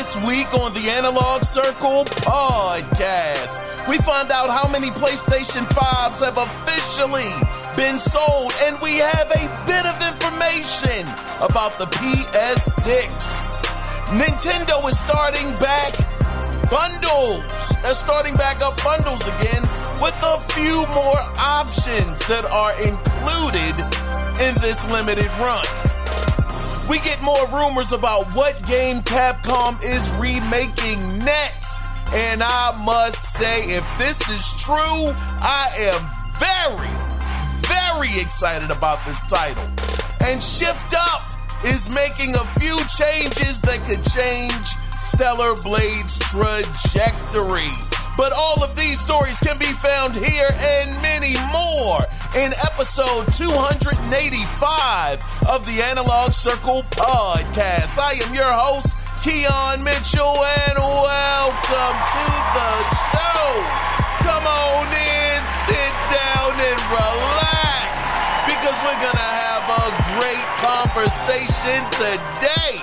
This week on the Analog Circle podcast, we find out how many PlayStation 5s have officially been sold, and we have a bit of information about the PS6. Nintendo is starting back bundles. They're starting back up bundles again with a few more options that are included in this limited run. We get more rumors about what game Capcom is remaking next. And I must say, if this is true, I am very excited about this title. And Shift Up is making a few changes that could change Stellar Blade's trajectory. But all of these stories can be found here and many more in episode 285 of the Analog Circle podcast. I am your host, Keon Mitchell, and welcome to the show. Come on in, sit down, and relax, because we're going to have a great conversation today.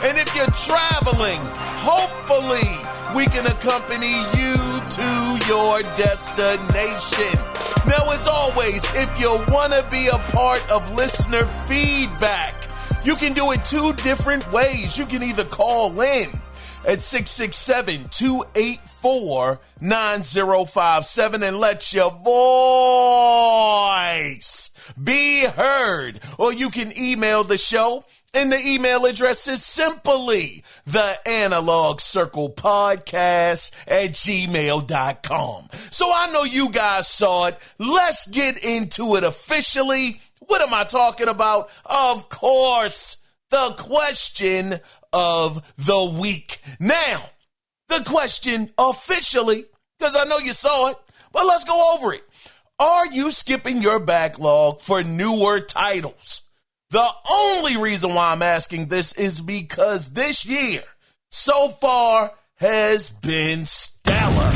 And if you're traveling, hopefully we can accompany you to your destination. Now, as always, if you want to be a part of listener feedback, you can do it two different ways. You can either call in at 667-284-9057 and let your voice be heard. Or you can email the show, and the email address is simply theanalogcirclepodcast@gmail.com. So I know you guys saw it. Let's get into it officially. What am I talking about? Of course, the question of the week. Now, the question officially, because I know you saw it, but let's go over it. Are you skipping your backlog for newer titles? The only reason why I'm asking this is because this year so far has been stellar.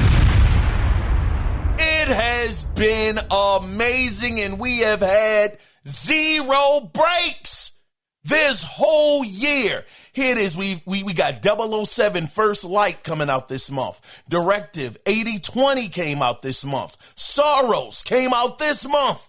It has been amazing, and we have had zero breaks this whole year. Here it is. We got 007 First Light coming out this month. Directive 8020 came out this month. Sorrows came out this month.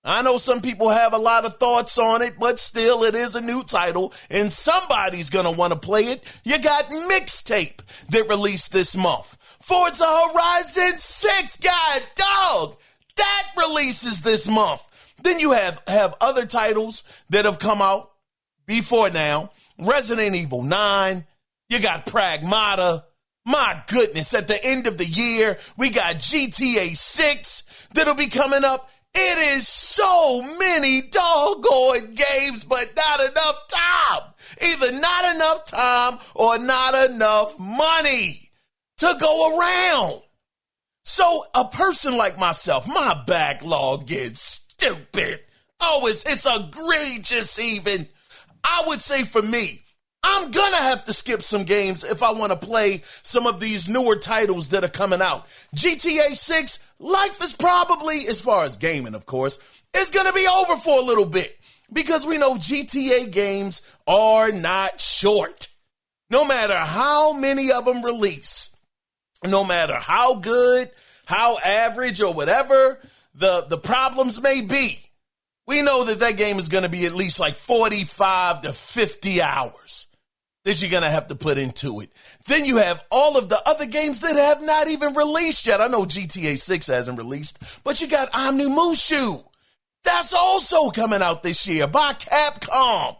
I know some people have a lot of thoughts on it, but still, it is a new title, and somebody's going to want to play it. You got Mixtape that released this month. Forza Horizon 6, God dog, that releases this month. Then you have other titles that have come out before now. Resident Evil 9, you got Pragmata. My goodness, at the end of the year, we got GTA 6 that'll be coming up. It is so many doggone games, but not enough time. Either not enough time or not enough money to go around. So a person like myself, my backlog gets stupid. Oh, it's egregious even. I would say for me, I'm going to have to skip some games if I want to play some of these newer titles that are coming out. GTA 6, life is probably, as far as gaming, of course, is going to be over for a little bit, because we know GTA games are not short. No matter how many of them release, no matter how good, how average, or whatever the problems may be, we know that game is going to be at least like 45 to 50 hours that you're going to have to put into it. Then you have all of the other games that have not even released yet. I know GTA 6 hasn't released, but you got Onimusha. That's also coming out this year by Capcom.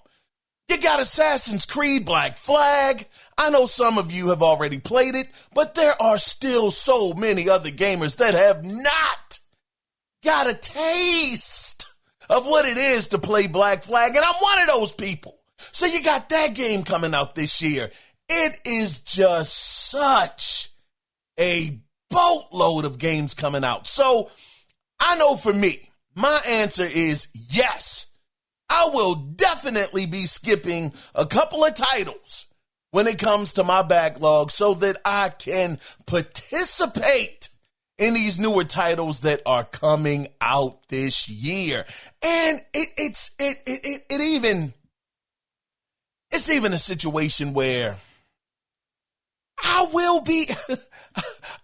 You got Assassin's Creed Black Flag. I know some of you have already played it, but there are still so many other gamers that have not got a taste of what it is to play Black Flag, and I'm one of those people. So you got that game coming out this year. It is just such a boatload of games coming out. So I know for me, my answer is yes. I will definitely be skipping a couple of titles when it comes to my backlog so that I can participate in these newer titles that are coming out this year. And it's even a situation where I will be,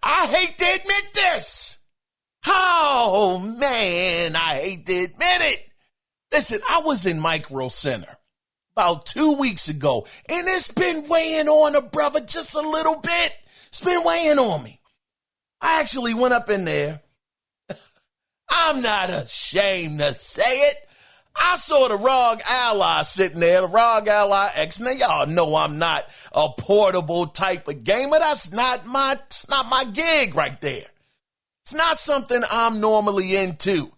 I hate to admit this. Oh, man, I hate to admit it. Listen, I was in Micro Center about 2 weeks ago, and it's been weighing on a brother just a little bit. It's been weighing on me. I actually went up in there. I'm not ashamed to say it. I saw the ROG Ally sitting there, the ROG Ally X. Now, y'all know I'm not a portable type of gamer. It's not my gig right there. It's not something I'm normally into.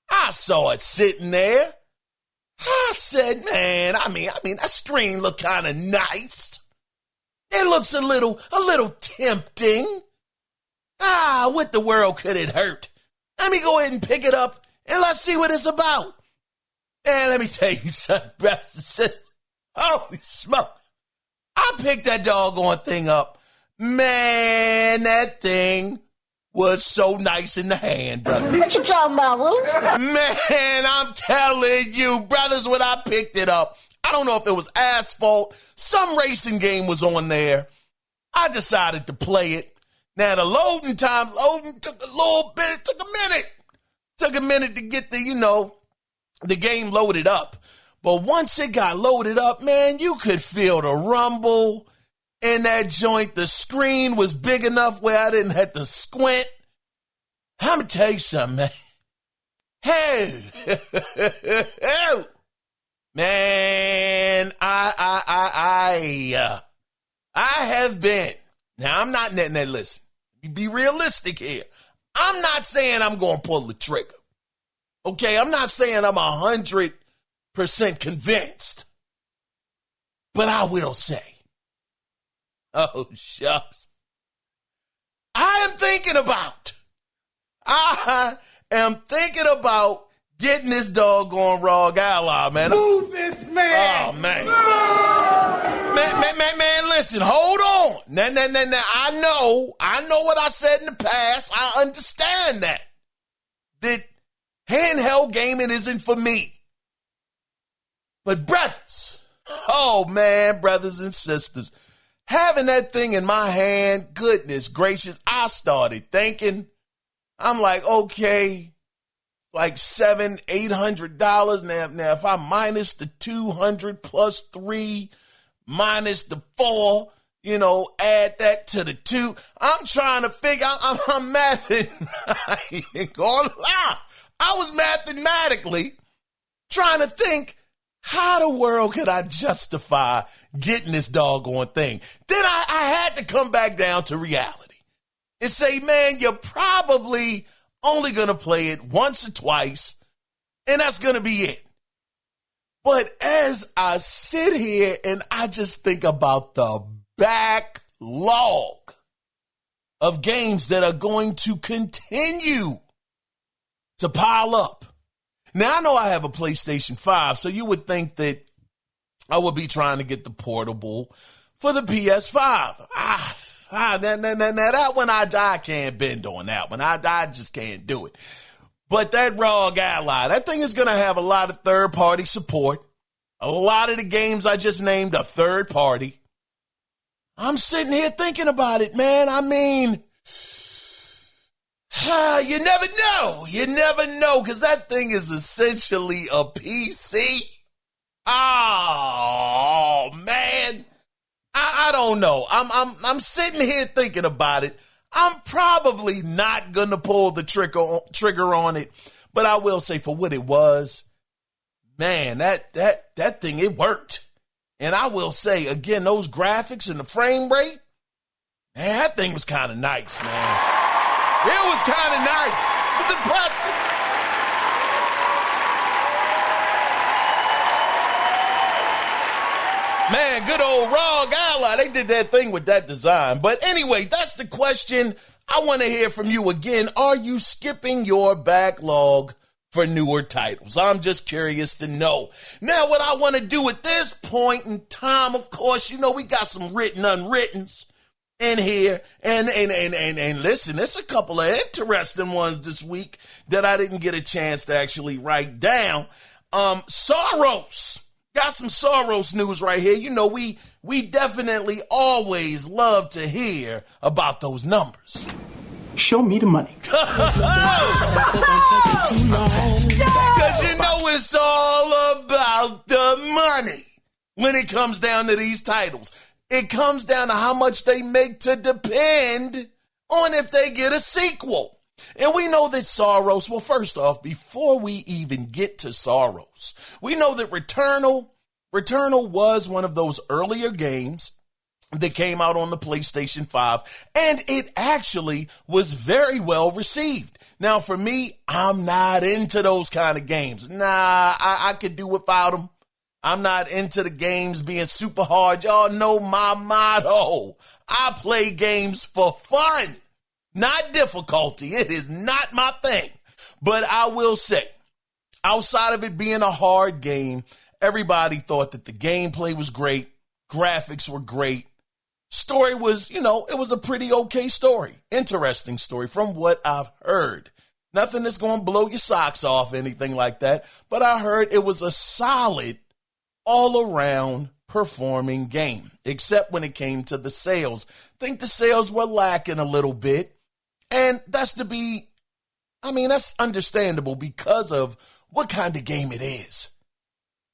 I saw it sitting there. I said, man, I mean, that screen looked kind of nice. It looks a little tempting. What the world could it hurt? Let me go ahead and pick it up and let's see what it's about. And let me tell you something, brothers and sisters. Holy smoke. I picked that doggone thing up. Man, that thing was so nice in the hand, brother. What you talking about, Willis? Man, I'm telling you, brothers, when I picked it up, I don't know if it was Asphalt. Some racing game was on there. I decided to play it. Now, the loading took a little bit. It took a minute. Took a minute to get the game loaded up. But once it got loaded up, man, you could feel the rumble in that joint. The screen was big enough where I didn't have to squint. I'm going to tell you something, man. Hey. Man, I have been. Now, I'm not letting that listen. Be realistic here. I'm not saying I'm going to pull the trigger. Okay, I'm not saying I'm 100% convinced. But I will say, oh, shucks. I am thinking about getting this doggone ROG Ally, man. Move this man. Oh, man. Man, listen, hold on. Now, I know what I said in the past. I understand that handheld gaming isn't for me. But brothers, oh, man, brothers and sisters, having that thing in my hand, goodness gracious, I started thinking, I'm like, okay, like $700-800. Now, if I minus the 200 plus 3 minus the 4, add that to the 2. I'm trying to figure out, I'm mathing. I ain't gonna lie. I was mathematically trying to think, how the world could I justify getting this doggone thing? Then I had to come back down to reality and say, man, you're probably only going to play it once or twice, and that's going to be it. But as I sit here and I just think about the backlog of games that are going to continue to pile up. Now, I know I have a PlayStation 5, so you would think that I would be trying to get the portable for the PS5. Now that one, I can't bend on that one. I just can't do it. But that ROG Ally, that thing is going to have a lot of third-party support. A lot of the games I just named are third-party. I'm sitting here thinking about it, man. I mean, you never know. You never know, because that thing is essentially a PC. Oh, man. I don't know. I'm sitting here thinking about it. I'm probably not going to pull the trigger on it, but I will say for what it was, man, that thing, it worked. And I will say, again, those graphics and the frame rate, man, that thing was kind of nice, man. It was kind of nice. It was impressive. Man, good old ROG Ally. They did that thing with that design. But anyway, that's the question. I want to hear from you again. Are you skipping your backlog for newer titles? I'm just curious to know. Now, what I want to do at this point in time, of course, we got some written unwrittens in here. And listen, there's a couple of interesting ones this week that I didn't get a chance to actually write down. Soros. Got some Soros news right here. You know, we definitely always love to hear about those numbers. Show me the money. Because you know it's all about the money when it comes down to these titles. It comes down to how much they make to depend on if they get a sequel. And we know that Soros, well, first off, before we even get to Soros, we know that Returnal was one of those earlier games that came out on the PlayStation 5, and it actually was very well received. Now, for me, I'm not into those kind of games. I could do without them. I'm not into the games being super hard. Y'all know my motto. I play games for fun, not difficulty. It is not my thing. But I will say, outside of it being a hard game, everybody thought that the gameplay was great. Graphics were great. Story was, it was a pretty okay story. Interesting story from what I've heard. Nothing that's going to blow your socks off, anything like that. But I heard it was a solid, all-around performing game, except when it came to the sales. I think the sales were lacking a little bit. And that's understandable because of what kind of game it is.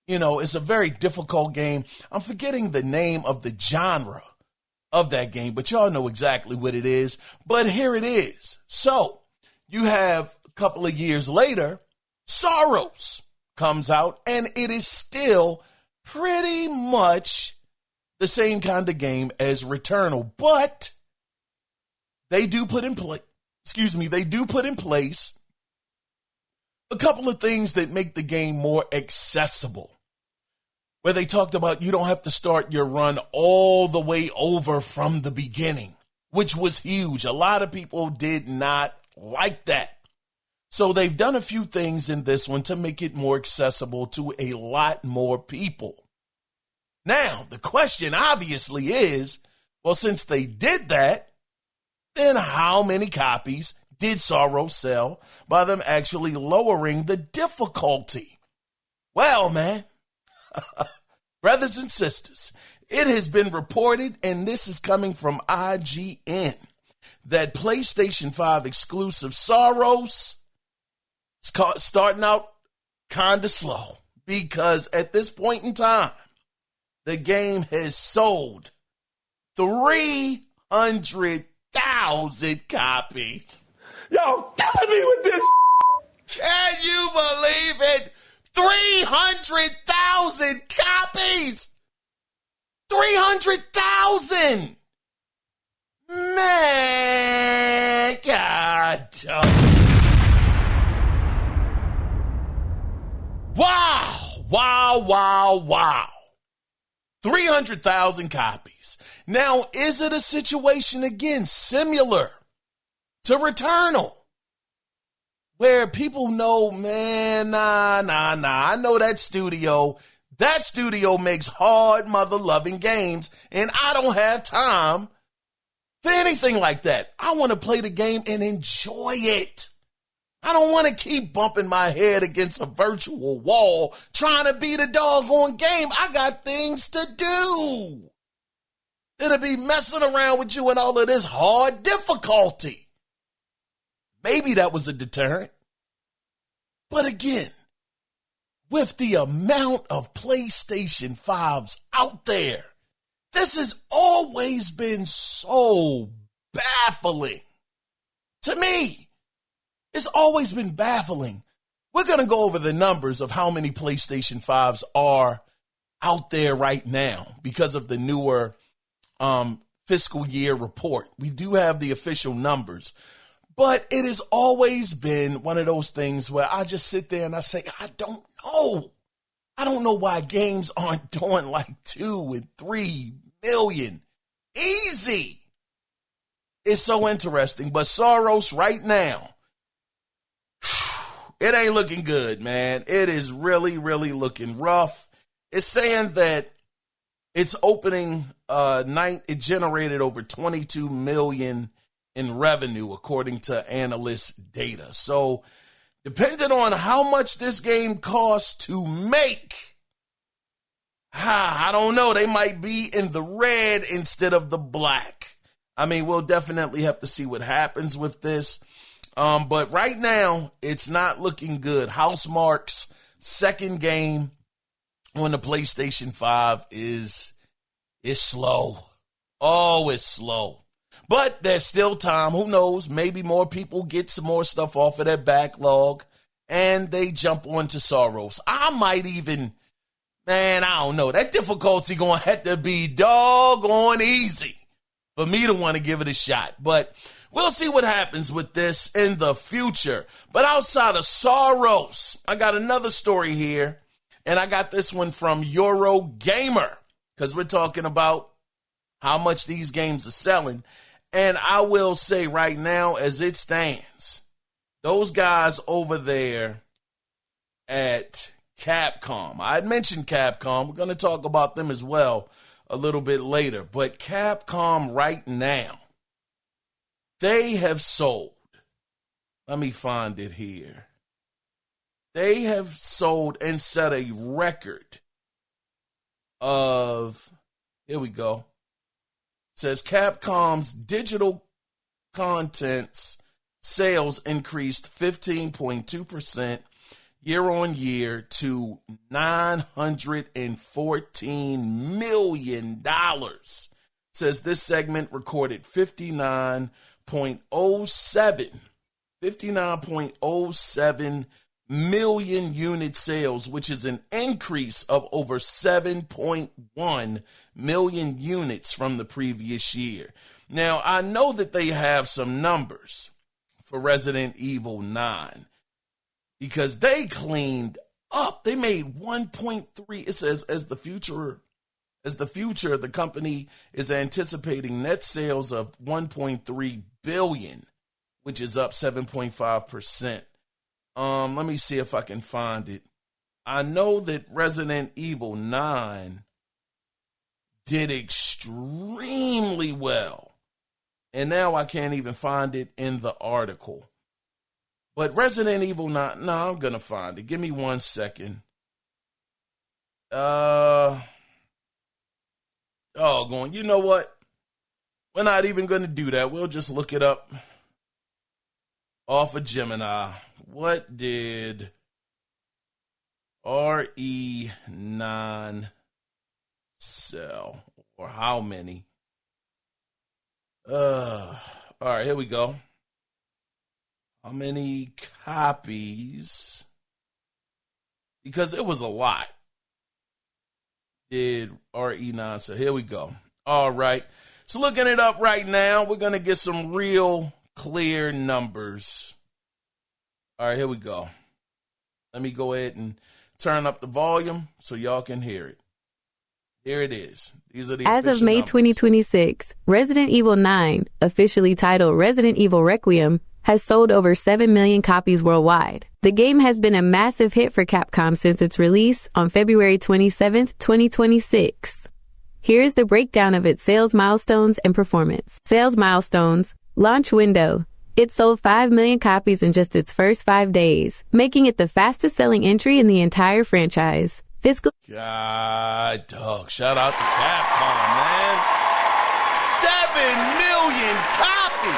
It's a very difficult game. I'm forgetting the name of the genre of that game, but y'all know exactly what it is. But here it is. So you have a couple of years later, Soros comes out, and it is still pretty much the same kind of game as Returnal, but they do put in place a couple of things that make the game more accessible. Where they talked about you don't have to start your run all the way over from the beginning, which was huge. A lot of people did not like that. So they've done a few things in this one to make it more accessible to a lot more people. Now, the question obviously is, well, since they did that, then how many copies did Soros sell by them actually lowering the difficulty? Well, man. Brothers and sisters, it has been reported, and this is coming from IGN, that PlayStation 5 exclusive Soros is starting out kind of slow because at this point in time, the game has sold 300,000 copies. Y'all killing me with this. Can you believe it? 300,000 copies! 300,000! Man, God. Wow. 300,000 copies. Now, is it a situation, again, similar to Returnal? Where people know, man, nah. I know that studio makes hard mother-loving games, and I don't have time for anything like that. I want to play the game and enjoy it. I don't want to keep bumping my head against a virtual wall trying to beat a doggone game. I got things to do. It'll be messing around with you and all of this hard difficulty. Maybe that was a deterrent. But again, with the amount of PlayStation 5s out there, this has always been so baffling. To me, it's always been baffling. We're going to go over the numbers of how many PlayStation 5s are out there right now because of the newer fiscal year report. We do have the official numbers. But it has always been one of those things where I just sit there and I say, I don't know. I don't know why games aren't doing like 2 and 3 million. Easy. It's so interesting. But Soros right now, it ain't looking good, man. It is really, really looking rough. It's saying that its opening night, it generated over 22 million in revenue, according to analyst data. So, depending on how much this game costs to make, I don't know. They might be in the red instead of the black. I mean, we'll definitely have to see what happens with this. But right now, it's not looking good. Housemarque's second game on the PlayStation 5 is slow. Oh, it's slow. But there's still time. Who knows? Maybe more people get some more stuff off of their backlog and they jump onto Soros. I might even, man, I don't know. That difficulty going to have to be doggone easy for me to want to give it a shot. But we'll see what happens with this in the future. But outside of Soros, I got another story here. And I got this one from Eurogamer because we're talking about how much these games are selling. And I will say right now, as it stands, those guys over there at Capcom, I had mentioned Capcom. We're going to talk about them as well a little bit later. But Capcom right now, they have sold. Let me find it here. They have sold and set a record of, here we go. It says Capcom's digital content's sales increased 15.2% year on year to $914 million. It says this segment recorded 59.07 million unit sales, which is an increase of over 7.1 million units from the previous year. Now, I know that they have some numbers for Resident Evil 9 because they cleaned up. They made 1.3. It says as the future, the company is anticipating net sales of 1.3 billion, which is up 7.5%. Let me see if I can find it. I know that Resident Evil 9 did extremely well. And now I can't even find it in the article. But Resident Evil 9, no, I'm going to find it. Give me 1 second. You know what? We're not even going to do that. We'll just look it up off of Gemini. What did RE9 sell? Or how many? All right, here we go. How many copies? Because it was a lot. Did RE9 sell? Here we go. All right. So looking it up right now, we're going to get some real clear numbers. All right, here we go. Let me go ahead and turn up the volume so y'all can hear it. Here it is. These are the As of May numbers. 2026, Resident Evil 9, officially titled Resident Evil Requiem, has sold over 7 million copies worldwide. The game has been a massive hit for Capcom since its release on February 27, 2026. Here's the breakdown of its sales milestones and performance. Sales milestones. Launch window. It sold 5 million copies in just its first 5 days, making it the fastest-selling entry in the entire franchise. Fiscal. God, dog. Shout out to Capcom, man. 7 million copies.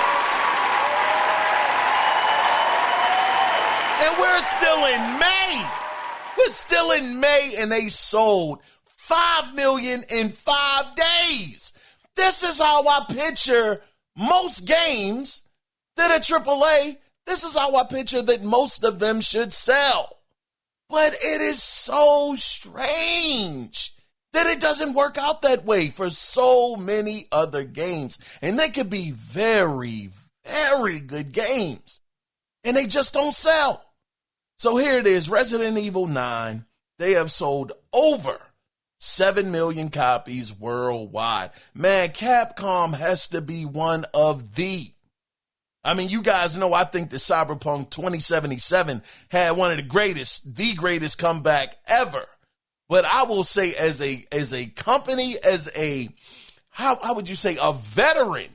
And we're still in May. We're still in May, and they sold 5 million in 5 days. This is how I picture most games that are AAA. This is how I picture that most of them should sell. But it is so strange that it doesn't work out that way for so many other games. And they could be very, very good games. And they just don't sell. So here it is, Resident Evil 9. They have sold over 7 million copies worldwide. Man, Capcom has to be one of the. I mean, you guys know I think that Cyberpunk 2077 had one of the greatest comeback ever. But I will say as a company, as a, how would you say, a veteran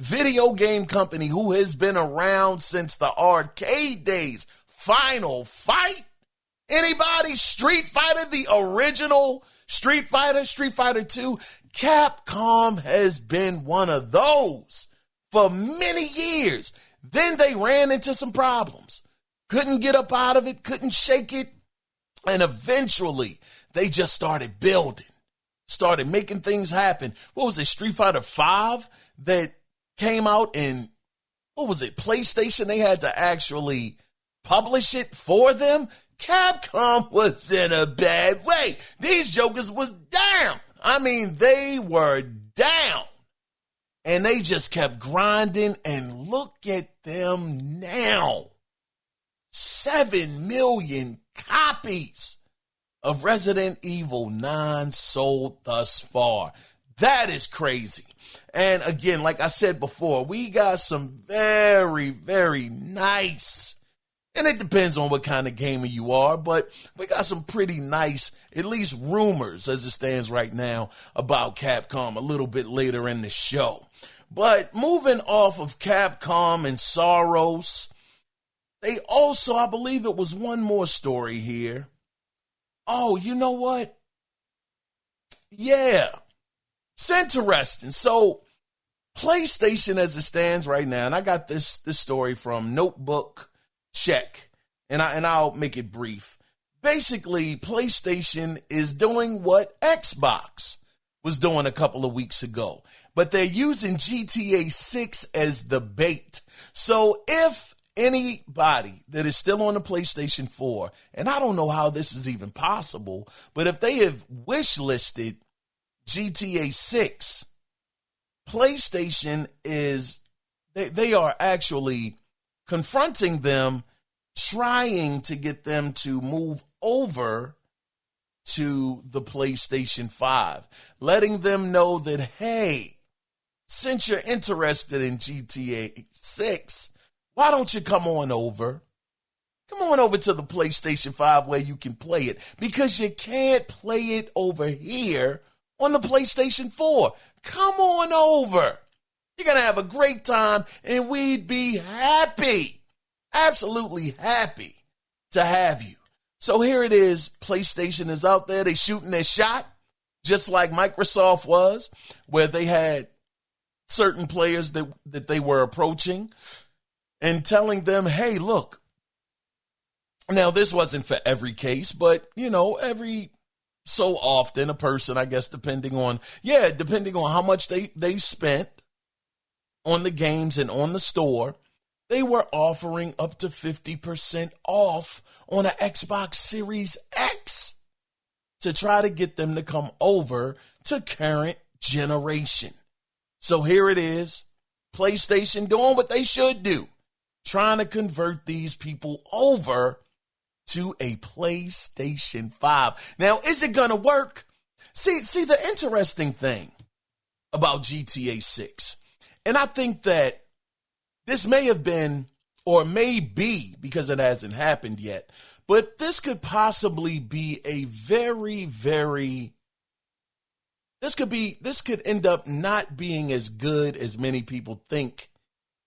video game company who has been around since the arcade days, Final Fight Anybody? Street Fighter, the original Street Fighter, Street Fighter 2. Capcom has been one of those for many years. Then they ran into some problems. Couldn't get up out of it, couldn't shake it. And eventually, they just started building, started making things happen. What was it, Street Fighter 5 that came out in, what was it, PlayStation? They had to actually publish it for them. Capcom was in a bad way. These jokers was down. I mean, they were down. And they just kept grinding, and look at them now. 7 million copies of Resident Evil 9 sold thus far. That is crazy. And again, like I said before, we got some very, very nice, and it depends on what kind of gamer you are, but we got some pretty nice, at least rumors as it stands right now, about Capcom a little bit later in the show. But moving off of Capcom and Soros, they also, I believe it was one more story here. Oh, you know what? Yeah, it's interesting. So PlayStation as it stands right now, and I got this story from Notebook Check, and I'll make it brief. Basically, PlayStation is doing what Xbox was doing a couple of weeks ago, but they're using GTA 6 as the bait. So if anybody that is still on the PlayStation 4, and I don't know how this is even possible, but if they have wish listed GTA 6, PlayStation is, they are actually confronting them, trying to get them to move over to the PlayStation 5, letting them know that, hey, since you're interested in GTA 6, why don't you come on over? Come on over to the PlayStation 5 where you can play it, because you can't play it over here on the PlayStation 4. Come on over. You're going to have a great time, and we'd be happy, absolutely happy to have you. So here it is. PlayStation is out there. They're shooting their shot, just like Microsoft was, where they had certain players that they were approaching and telling them, hey, look. Now, this wasn't for every case, but, every so often a person, I guess, depending on how much they spent on the games and on the store, they were offering up to 50% off on an Xbox Series X to try to get them to come over to current generation. So here it is, PlayStation doing what they should do, trying to convert these people over to a PlayStation 5. Now, is it going to work? See, the interesting thing about GTA 6, and I think that this may have been, or may be, because it hasn't happened yet, but this could possibly be a very, very, this could end up not being as good as many people think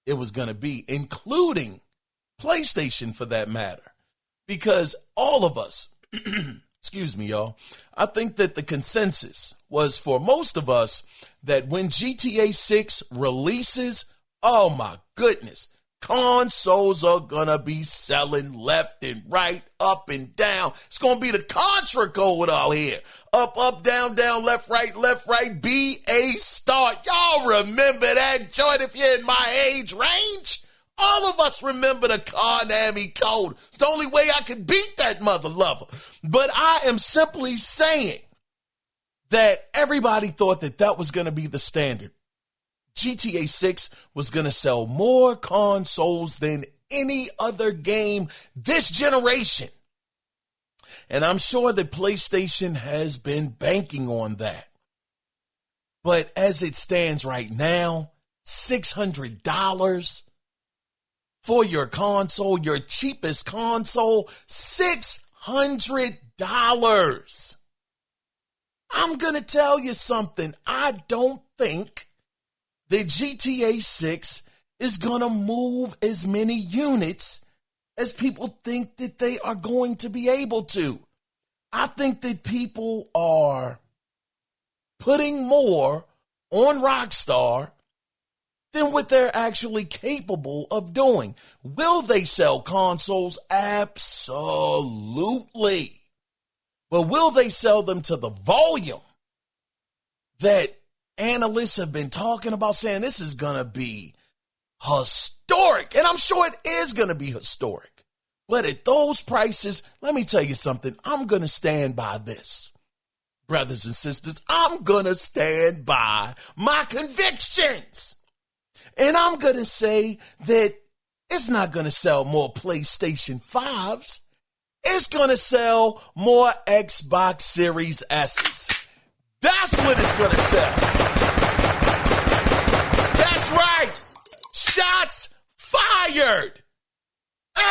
it was going to be, including PlayStation for that matter. Because all of us, excuse me, y'all, I think that the consensus was for most of us that when GTA 6 releases, oh my goodness, consoles are gonna be selling left and right, up and down. It's gonna be the Contra code out here. Up, up, down, down, left, right, BA start. Y'all remember that joint if you're in my age range? All of us remember the Konami code. It's the only way I could beat that mother lover. But I am simply saying that everybody thought that was going to be the standard. GTA 6 was going to sell more consoles than any other game this generation. And I'm sure that PlayStation has been banking on that. But as it stands right now, $600 for your console, your cheapest console, $600. I'm going to tell you something. I don't think that GTA 6 is going to move as many units as people think that they are going to be able to. I think that people are putting more on Rockstar than what they're actually capable of doing. Will they sell consoles? Absolutely. But will they sell them to the volume that analysts have been talking about, saying this is going to be historic? And I'm sure it is going to be historic. But at those prices, let me tell you something. I'm going to stand by this. Brothers and sisters, I'm going to stand by my convictions. And I'm going to say that it's not going to sell more PlayStation 5s. It's going to sell more Xbox Series S's. That's what it's going to sell. That's right. Shots fired.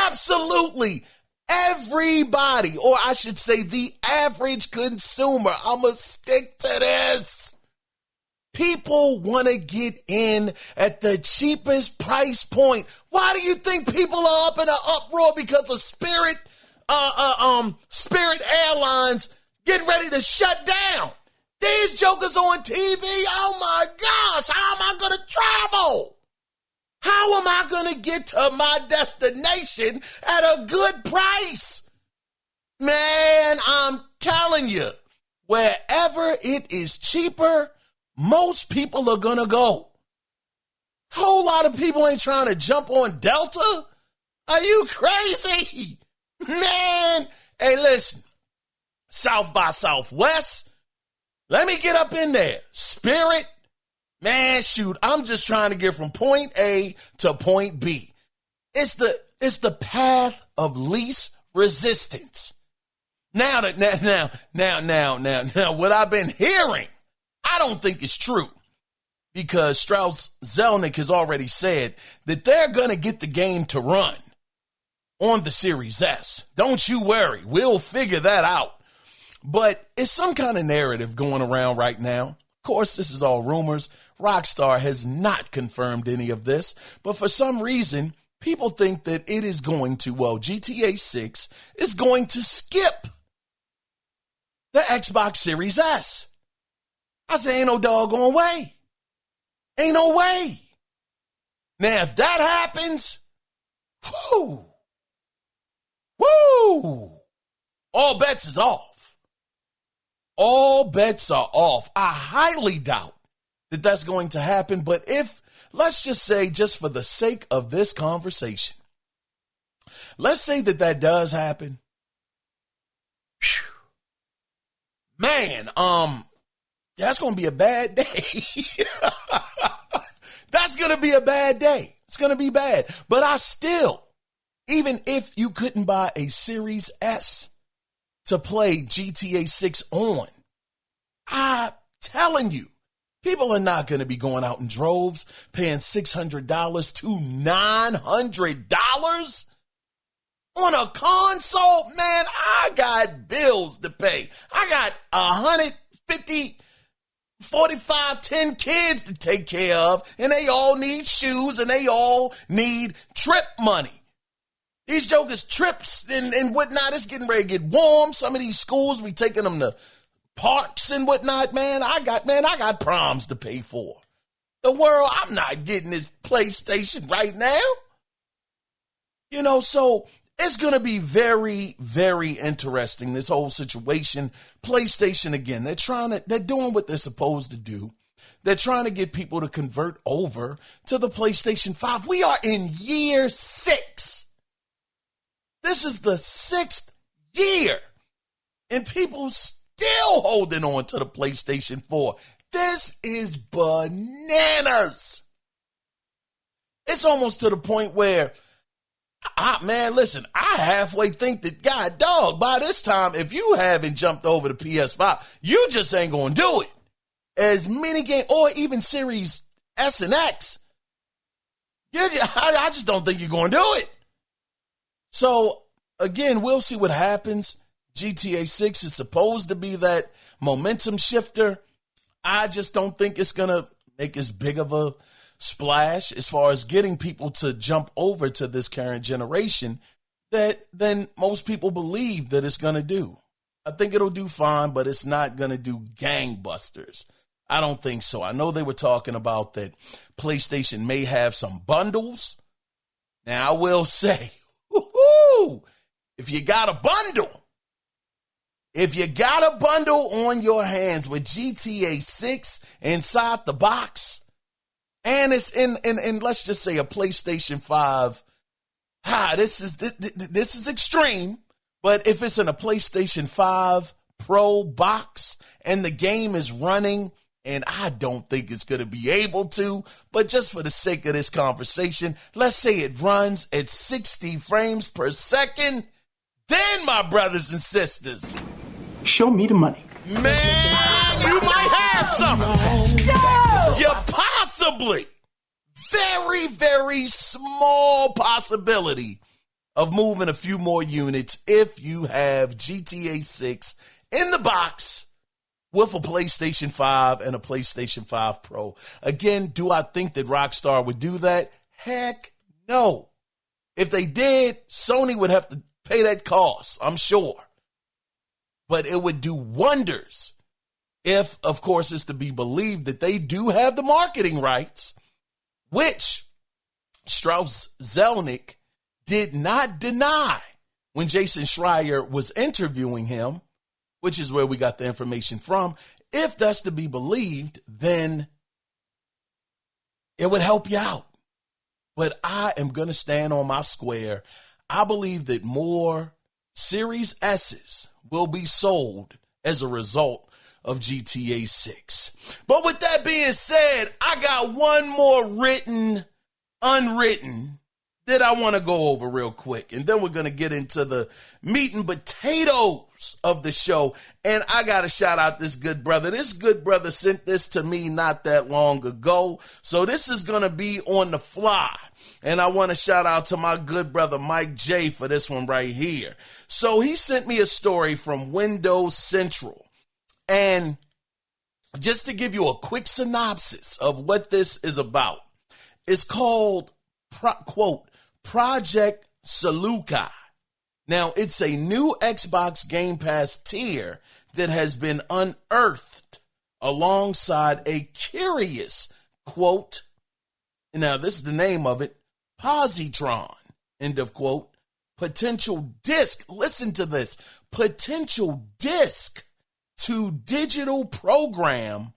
Absolutely. Everybody, or I should say the average consumer, I'm going to stick to this. People want to get in at the cheapest price point. Why do you think people are up in an uproar because of Spirit Airlines getting ready to shut down? These jokers on TV, oh my gosh, how am I going to travel? How am I going to get to my destination at a good price? Man, I'm telling you, wherever it is cheaper, most people are going to go. Whole lot of people ain't trying to jump on Delta. Are you crazy? Man, hey, listen, South by Southwest, let me get up in there. Spirit, man, shoot, I'm just trying to get from point A to point B. It's the path of least resistance. Now, what I've been hearing, I don't think it's true, because Strauss-Zelnick has already said that they're going to get the game to run on the Series S. Don't you worry. We'll figure that out. But it's some kind of narrative going around right now. Of course, this is all rumors. Rockstar has not confirmed any of this, but for some reason, people think that it is going to, GTA 6 is going to skip the Xbox Series S. I say, ain't no doggone way. Ain't no way. Now, if that happens, whoo, all bets is off. All bets are off. I highly doubt that that's going to happen. But if, let's just say, just for the sake of this conversation, let's say that does happen. Man, that's going to be a bad day. That's going to be a bad day. It's going to be bad. But I still, even if you couldn't buy a Series S to play GTA 6 on, I'm telling you, people are not going to be going out in droves, paying $600 to $900 on a console. Man, I got bills to pay. I got 150, 45, 10 kids to take care of, and they all need shoes, and they all need trip money. These jokers trips and whatnot, it's getting ready to get warm. Some of these schools, we taking them to parks and whatnot. Man, I got proms to pay for. The world, I'm not getting this PlayStation right now. You know, so it's going to be very, very interesting, this whole situation. PlayStation, again, they're doing what they're supposed to do. They're trying to get people to convert over to the PlayStation 5. We are in year 6. This is the 6th year, and people still holding on to the PlayStation 4. This is bananas. It's almost to the point where, listen, I halfway think that, God dog, by this time, if you haven't jumped over to PS5, you just ain't going to do it. As many games, or even Series S and X, I just don't think you're going to do it. So, again, we'll see what happens. GTA 6 is supposed to be that momentum shifter. I just don't think it's going to make as big of a splash as far as getting people to jump over to this current generation. than most people believe that it's going to do. I think it'll do fine, but it's not going to do gangbusters. I don't think so. I know they were talking about that PlayStation may have some bundles. Now, I will say, if you got a bundle on your hands with GTA 6 inside the box, and it's in let's just say a PlayStation 5, this is extreme, but if it's in a PlayStation 5 Pro box and the game is running, and I don't think it's going to be able to, but just for the sake of this conversation, let's say it runs at 60 frames per second, then, my brothers and sisters, show me the money. Man, you might have something. No! You possibly, very, very small possibility of moving a few more units if you have GTA 6 in the box with a PlayStation 5 and a PlayStation 5 Pro. Again, do I think that Rockstar would do that? Heck no. If they did, Sony would have to pay that cost, I'm sure. But it would do wonders if, of course, it's to be believed that they do have the marketing rights, which Strauss Zelnick did not deny when Jason Schreier was interviewing him, which is where we got the information from. If that's to be believed, then it would help you out. But I am going to stand on my square. I believe that more Series S's will be sold as a result of GTA 6. But with that being said, I got one more unwritten that I want to go over real quick. And then we're going to get into the meat and potatoes of the show. And I got to shout out this good brother. This good brother sent this to me not that long ago. So this is going to be on the fly. And I want to shout out to my good brother Mike J for this one right here. So he sent me a story from Windows Central. And just to give you a quick synopsis of what this is about, it's called, quote, Project Seleucus. Now, it's a new Xbox Game Pass tier that has been unearthed alongside a curious, quote, now this is the name of it, positron, end of quote, potential disc, listen to this, potential disc to digital program,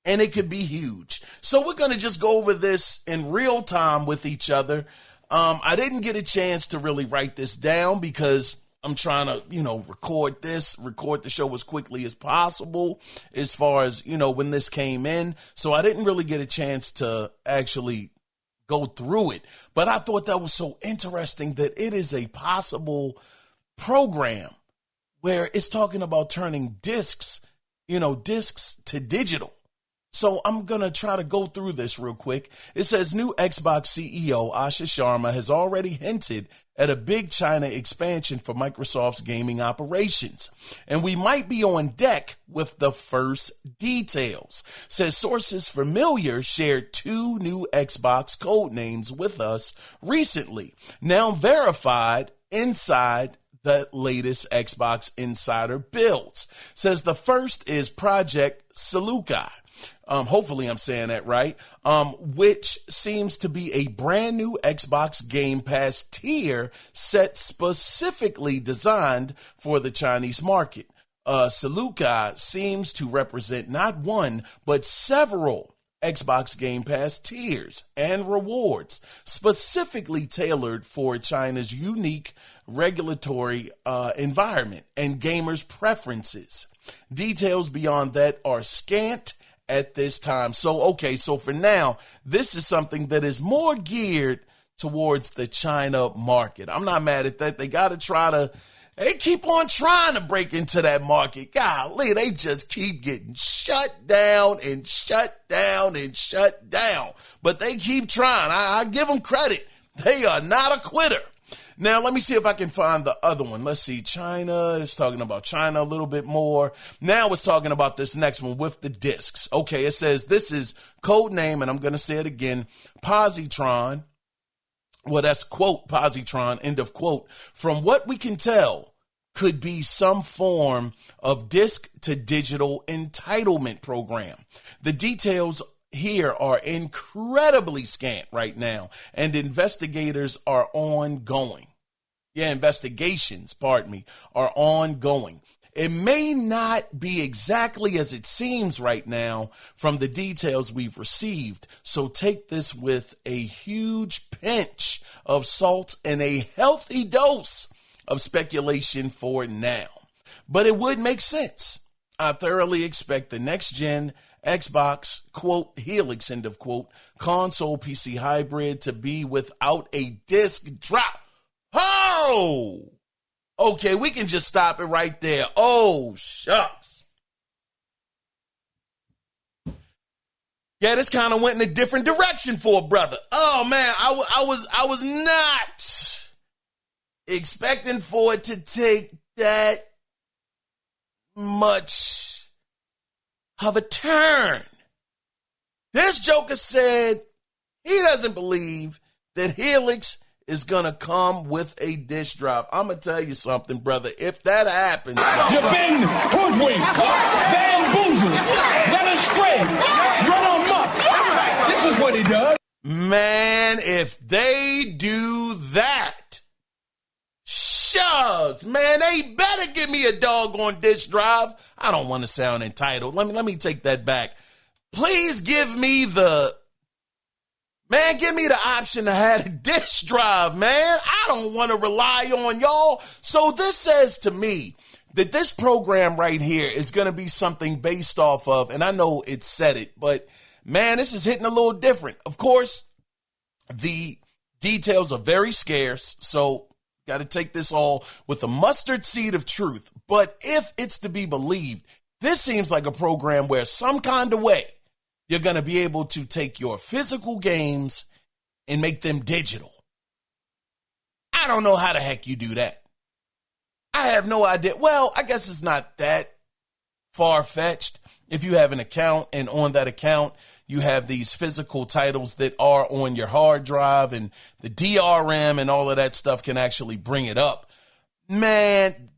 and it could be huge. So we're going to just go over this in real time with each other. I didn't get a chance to really write this down because I'm trying to, record the show as quickly as possible as far as, when this came in. So I didn't really get a chance to actually go through it. But I thought that was so interesting that it is a possible program where it's talking about turning discs to digital. So I'm going to try to go through this real quick. It says new Xbox CEO Asha Sharma has already hinted at a big China expansion for Microsoft's gaming operations. And we might be on deck with the first details. Says sources familiar shared 2 new Xbox code names with us recently, now verified inside the latest Xbox Insider builds. Says the first is Project Seleucus. Hopefully I'm saying that right, which seems to be a brand new Xbox Game Pass tier set specifically designed for the Chinese market. Seleucus seems to represent not one, but several Xbox Game Pass tiers and rewards specifically tailored for China's unique regulatory environment and gamers' preferences. Details beyond that are scant at this time. So for now, this is something that is more geared towards the China market. I'm not mad at that. They keep on trying to break into that market. Golly, they just keep getting shut down and shut down and shut down. But they keep trying. I give them credit. They are not a quitter. Now, let me see if I can find the other one. Let's see. China. It's talking about China a little bit more. Now it's talking about this next one with the discs. Okay, it says this is code name, and I'm going to say it again, positron. well, that's quote positron, end of quote, from what we can tell, could be some form of disc to digital entitlement program. The details here are incredibly scant right now, and investigations, are ongoing. It may not be exactly as it seems right now from the details we've received, so take this with a huge pinch of salt and a healthy dose of speculation for now. But it would make sense. I thoroughly expect the next gen Xbox, quote, Helix, end of quote, console PC hybrid to be without a disc drop. Oh! Okay, we can just stop it right there. Oh, shucks. Yeah, this kind of went in a different direction for a brother. Oh, man, I was not expecting for it to take that much of a turn. This joker said he doesn't believe that Helix is going to come with a disc drive. I'm going to tell you something, brother. If that happens... You've been hoodwinked, bamboozled, led astray, run amok. This is what he does. Man, if they do that, shucks, man, they better give me a doggone disc drive. I don't want to sound entitled. Let me take that back. Please give me the option to have a disc drive, man. I don't want to rely on y'all. So this says to me that this program right here is going to be something based off of, and I know it said it, but man, this is hitting a little different. Of course, the details are very scarce, so got to take this all with a mustard seed of truth. But if it's to be believed, this seems like a program where some kind of way you're going to be able to take your physical games and make them digital. I don't know how the heck you do that. I have no idea. Well, I guess it's not that far-fetched. If you have an account and on that account, you have these physical titles that are on your hard drive and the DRM and all of that stuff can actually bring it up. Man,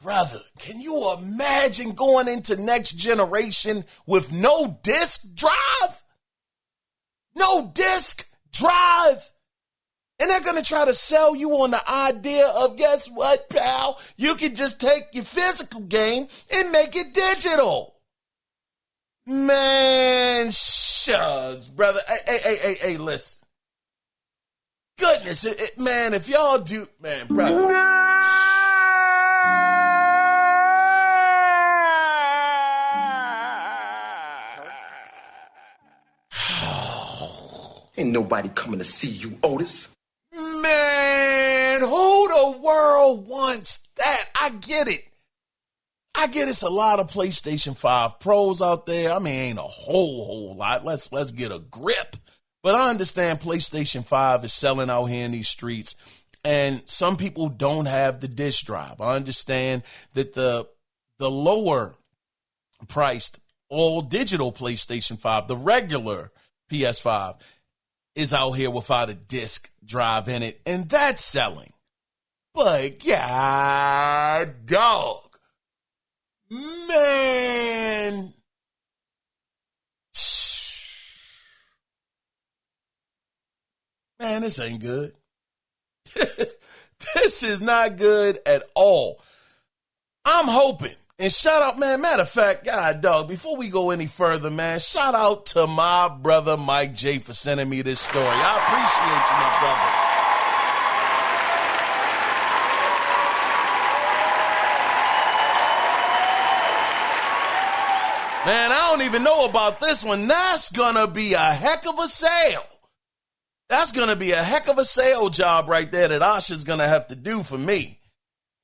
brother, can you imagine going into next generation with no disc drive? No disc drive? And they're going to try to sell you on the idea of, guess what, pal? You can just take your physical game and make it digital. Man, shucks, brother. Hey, listen. Goodness, man, if y'all do, man, brother. Ain't nobody coming to see you, Otis. Man, who the world wants that? I get it. It's a lot of PlayStation 5 Pros out there. I mean, ain't a whole lot. Let's get a grip. But I understand PlayStation 5 is selling out here in these streets, and some people don't have the disc drive. I understand that the lower priced all digital PlayStation 5, the regular PS5, is out here without a disc drive in it, and that's selling. But God, dog, man, this ain't good. This is not good at all. I'm hoping, and shout out, man, matter of fact, God, dog, before we go any further, man, shout out to my brother Mike J for sending me this story. I appreciate you, my brother. Man, I don't even know about this one. That's going to be a heck of a sale. That's going to be a heck of a sale job right there that Asha's going to have to do for me.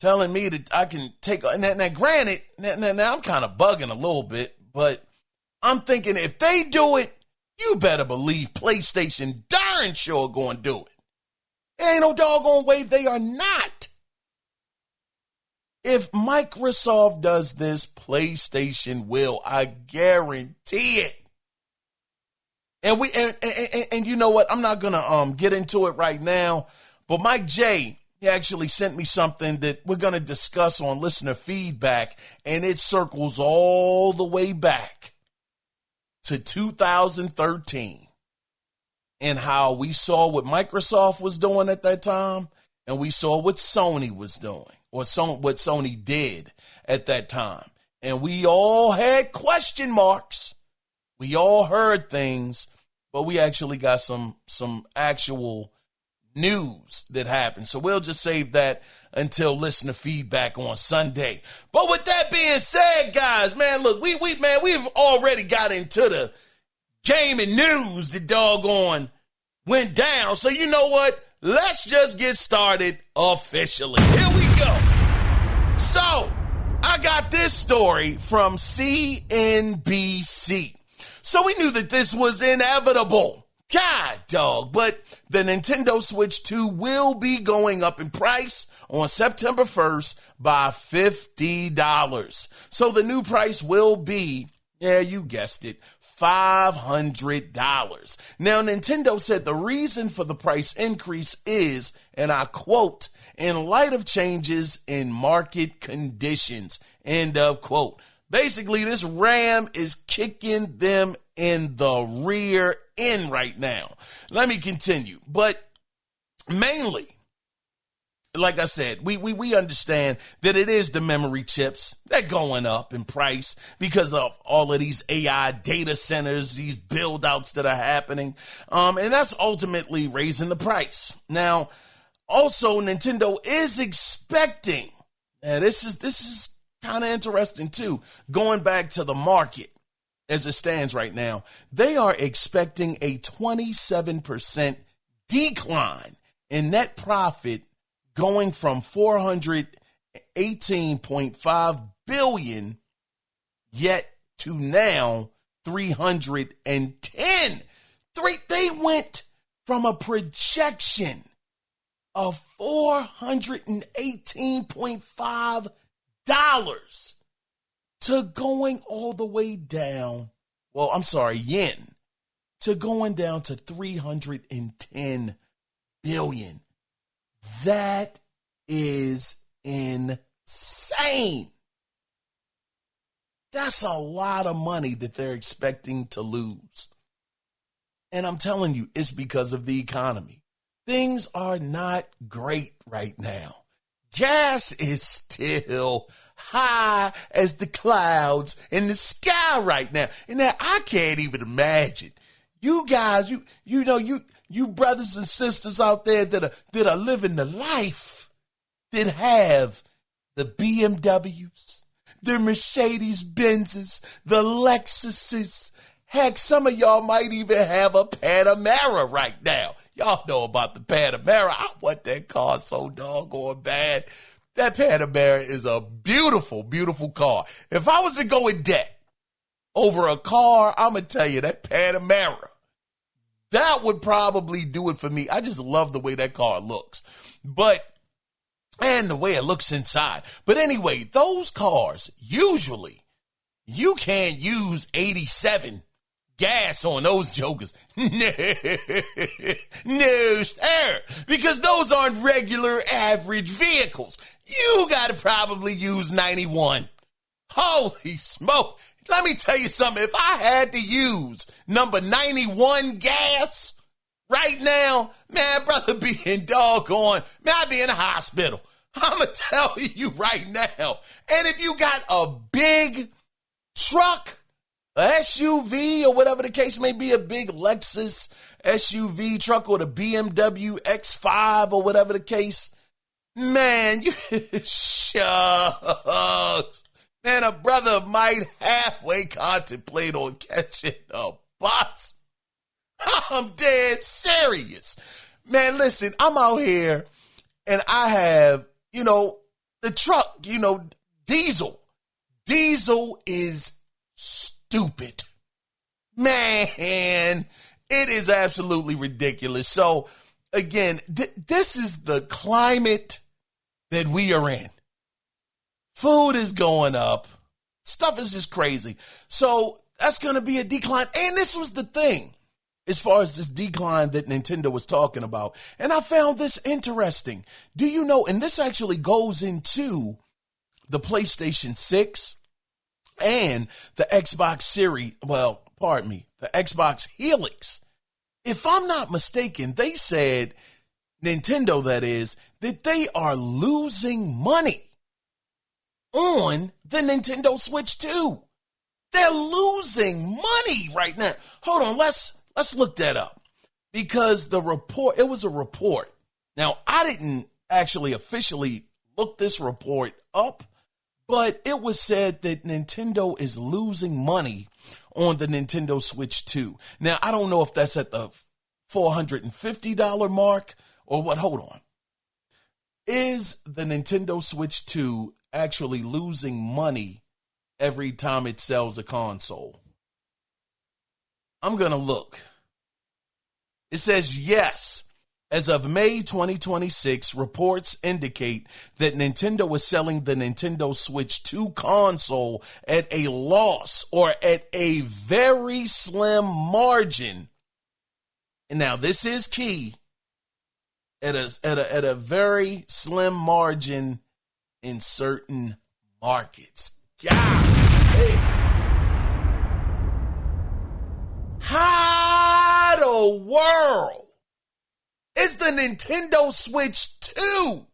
Telling me that I can take, now granted, now I'm kind of bugging a little bit, but I'm thinking if they do it, you better believe PlayStation darn sure going to do it. There ain't no doggone way they are not. If Microsoft does this, PlayStation will. I guarantee it. And you know what? I'm not gonna get into it right now, but Mike J, he actually sent me something that we're gonna discuss on listener feedback, and it circles all the way back to 2013 and how we saw what Microsoft was doing at that time, and we saw what Sony was doing, or what Sony did at that time. And we all had question marks. We all heard things, but we actually got some actual news that happened. So we'll just save that until listener feedback on Sunday. But with that being said, guys, man, look, we've already got into the gaming news that doggone went down. So you know what? Let's just get started officially. Here we go. So I got this story from CNBC. So we knew that this was inevitable. God, dog. But the Nintendo Switch 2 will be going up in price on September 1st by $50. So the new price will be, yeah, you guessed it, $500. Now, Nintendo said the reason for the price increase is, and I quote, in light of changes in market conditions, end of quote. Basically, this RAM is kicking them in the rear end right now. Let me continue. But mainly, like I said, we understand that it is the memory chips that are going up in price because of all of these AI data centers, these build outs that are happening. And that's ultimately raising the price. Now, also, Nintendo is expecting, and this is kind of interesting too, going back to the market as it stands right now, they are expecting a 27% decline in net profit, going from $418.5 billion yet to now 310. They went from a projection of $418.5 to going all the way down, yen, to going down to 310 billion. That is insane. That's a lot of money that they're expecting to lose. And I'm telling you, it's because of the economy. Things are not great right now. Gas is still high as the clouds in the sky right now. And now I can't even imagine. You guys, you brothers and sisters out there that are living the life, that have the BMWs, the Mercedes Benzes, the Lexuses. Heck, some of y'all might even have a Panamera right now. Y'all know about the Panamera. I want that car so doggone bad. That Panamera is a beautiful, beautiful car. If I was to go in debt over a car, I'm going to tell you that Panamera, that would probably do it for me. I just love the way that car looks. And the way it looks inside. But anyway, those cars, usually, you can't use 87 gas on those jokers. No, sir. Because those aren't regular average vehicles. You got to probably use 91. Holy smoke. Let me tell you something. If I had to use number 91 gas right now, man, brother, be in doggone, man, I'd be in a hospital. I'm going to tell you right now. And if you got a big truck, a SUV or whatever the case may be, a big Lexus SUV truck or the BMW X5 or whatever the case, man, you shucks. Man, a brother might halfway contemplate on catching a bus. I'm dead serious. Man, listen, I'm out here and I have, the truck, diesel. Diesel is stupid. Man, it is absolutely ridiculous. So, again, this is the climate that we are in. Food is going up. Stuff is just crazy. So, that's going to be a decline. And this was the thing. as far as this decline that Nintendo was talking about. And I found this interesting. Do you know, and this actually goes into the PlayStation 6 and the Xbox Series, the Xbox Helix. If I'm not mistaken, they said, Nintendo that is, that they are losing money on the Nintendo Switch 2. They're losing money right now. Hold on, let's look that up. Because it was a report. Now, I didn't actually officially look this report up, but it was said that Nintendo is losing money on the Nintendo Switch 2. Now, I don't know if that's at the $450 mark or what. Hold on. Is the Nintendo Switch 2 actually losing money every time it sells a console? I'm going to look. It says yes. As of May 2026, reports indicate that Nintendo is selling the Nintendo Switch 2 console at a loss or at a very slim margin. And now this is key. At a very slim margin in certain markets. God, hey. How the world is the Nintendo Switch 2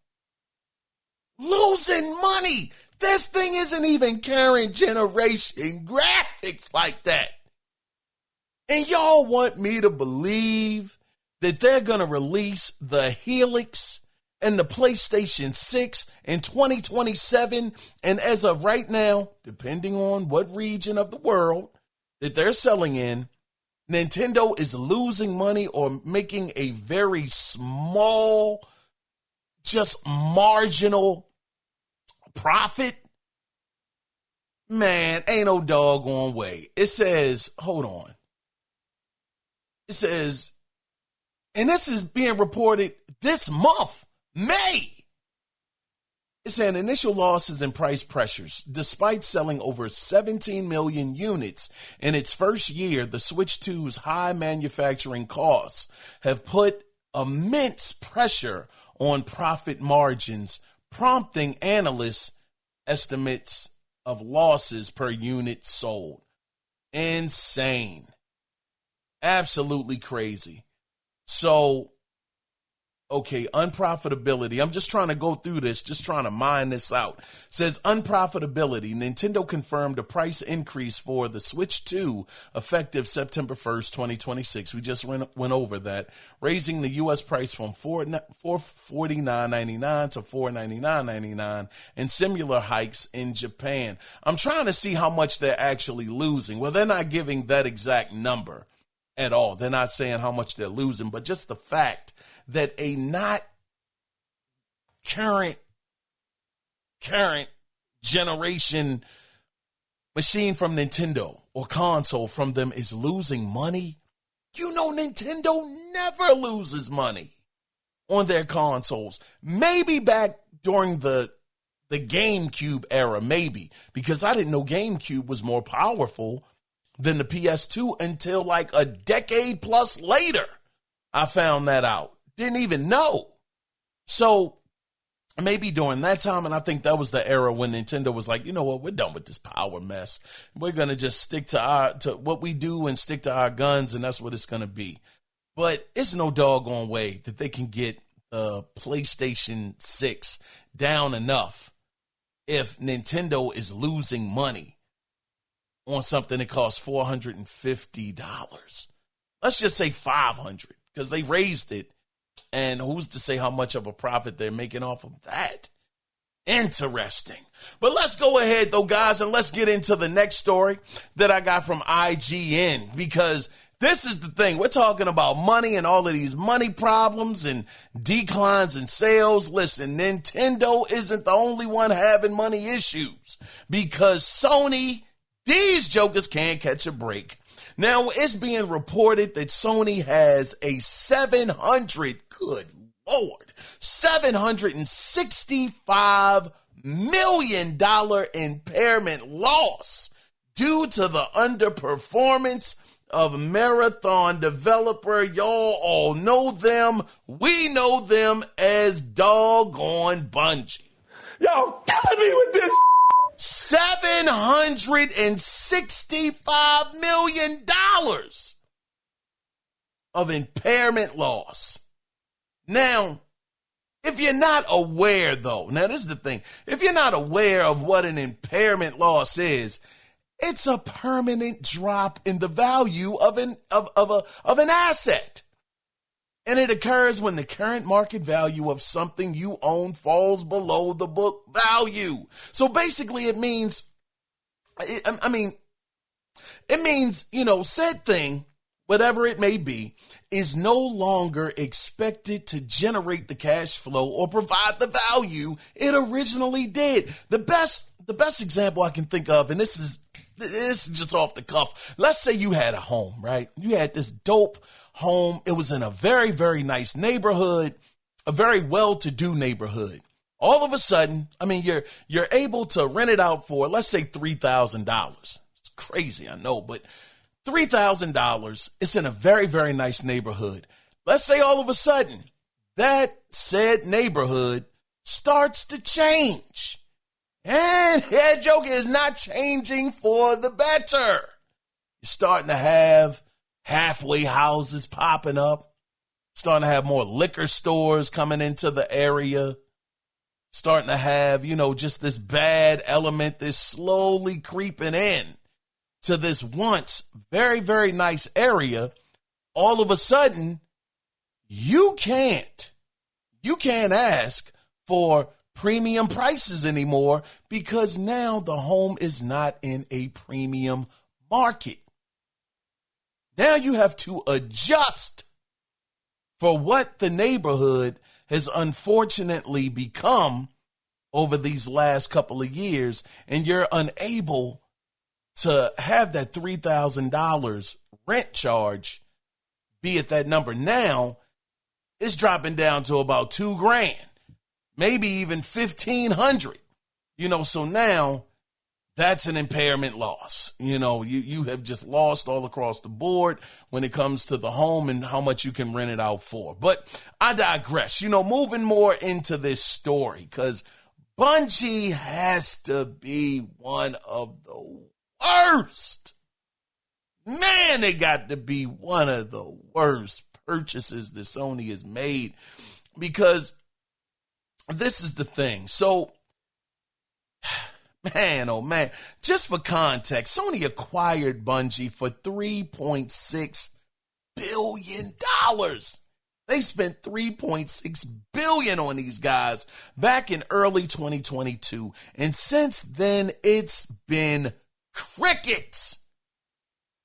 losing money? This thing isn't even current generation graphics like that. And y'all want me to believe that they're going to release the Helix and the PlayStation 6 in 2027. And as of right now, depending on what region of the world that they're selling in, Nintendo is losing money or making a very small, just marginal profit. Man, ain't no doggone way. It says, hold on. It says, and this is being reported this month, May. It said initial losses and price pressures. Despite selling over 17 million units in its first year, the Switch 2's high manufacturing costs have put immense pressure on profit margins, prompting analysts' estimates of losses per unit sold. Insane. Absolutely crazy. So, okay, unprofitability. I'm just trying to go through this, just trying to mine this out. It says unprofitability. Nintendo confirmed a price increase for the Switch 2 effective September 1st, 2026. We just went over that, raising the U.S. price from $449.99 to $499.99 and similar hikes in Japan. I'm trying to see how much they're actually losing. Well, they're not giving that exact number at all. They're not saying how much they're losing, but just the fact that a not current generation machine from Nintendo or console from them is losing money. You know, Nintendo never loses money on their consoles. Maybe back during the GameCube era, maybe, because I didn't know GameCube was more powerful than the PS2 until like a decade plus later. I found that out. Didn't even know. So maybe during that time, and I think that was the era when Nintendo was like, you know what, we're done with this power mess. We're going to just stick to what we do and stick to our guns, and that's what it's going to be. But it's no doggone way that they can get the PlayStation 6 down enough if Nintendo is losing money on something that costs $450. Let's just say $500 because they raised it. And who's to say how much of a profit they're making off of that? Interesting. But let's go ahead, though, guys, and let's get into the next story that I got from IGN, because this is the thing. We're talking about money and all of these money problems and declines in sales. Listen, Nintendo isn't the only one having money issues, because Sony, these jokers can't catch a break. Now, it's being reported that Sony has a $765 million impairment loss due to the underperformance of Marathon developer. Y'all all know them. We know them as doggone Bungie. Y'all killing me with this. $765 million of impairment loss. Now, if you're not aware, though, now this is the thing. If you're not aware of what an impairment loss is, it's a permanent drop in the value of an asset. And it occurs when the current market value of something you own falls below the book value. So basically it means, said thing, whatever it may be, is no longer expected to generate the cash flow or provide the value it originally did. The best example I can think of, and this is just off the cuff. Let's say you had a home, right? You had this dope home. It was in a very, very nice neighborhood, a very well-to-do neighborhood. All of a sudden, you're able to rent it out for, let's say, $3,000. It's crazy, I know, but $3,000. It's in a very, very nice neighborhood. Let's say all of a sudden that said neighborhood starts to change. And that joke is not changing for the better. You're starting to have halfway houses popping up, starting to have more liquor stores coming into the area, starting to have, just this bad element that's slowly creeping in to this once very, very nice area. All of a sudden, you can't ask for premium prices anymore because now the home is not in a premium market. Now you have to adjust for what the neighborhood has unfortunately become over these last couple of years, and you're unable to have that $3,000 rent charge be at that number. Now it's dropping down to about $2,000, maybe even $1,500. So now that's an impairment loss. You have just lost all across the board when it comes to the home and how much you can rent it out for. But I digress. Moving more into this story, because Bungie has to be one of the worst. Man, it got to be one of the worst purchases that Sony has made, because this is the thing. So, man, oh man, just for context, Sony acquired Bungie for $3.6 billion. They spent $3.6 billion on these guys back in early 2022. And since then, it's been crickets.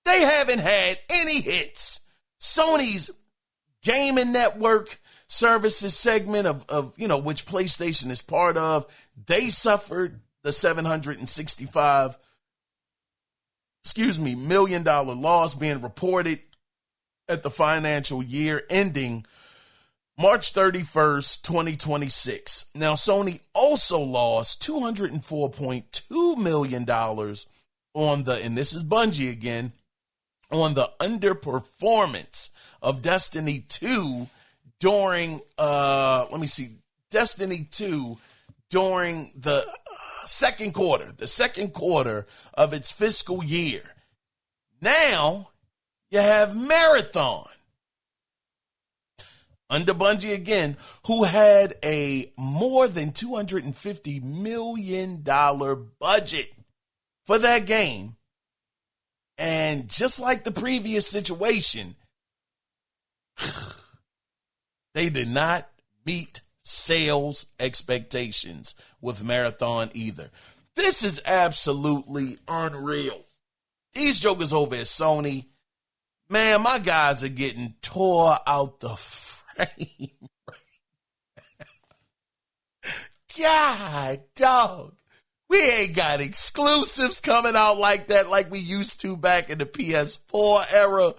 They haven't had any hits. Sony's gaming network services segment of which PlayStation is part of, they suffered the $765 million loss being reported at the financial year ending March 31st, 2026. Now, Sony also lost $204.2 million on the, and this is Bungie again, on the underperformance of Destiny 2 during, Destiny 2 during the second quarter of its fiscal year. Now, you have Marathon, under Bungie again, who had a more than $250 million budget for that game. And just like the previous situation, they did not meet sales expectations with Marathon either. This is absolutely unreal. These jokers over at Sony, man, my guys are getting tore out the frame. God, dog. We ain't got exclusives coming out like that like we used to back in the PS4 era.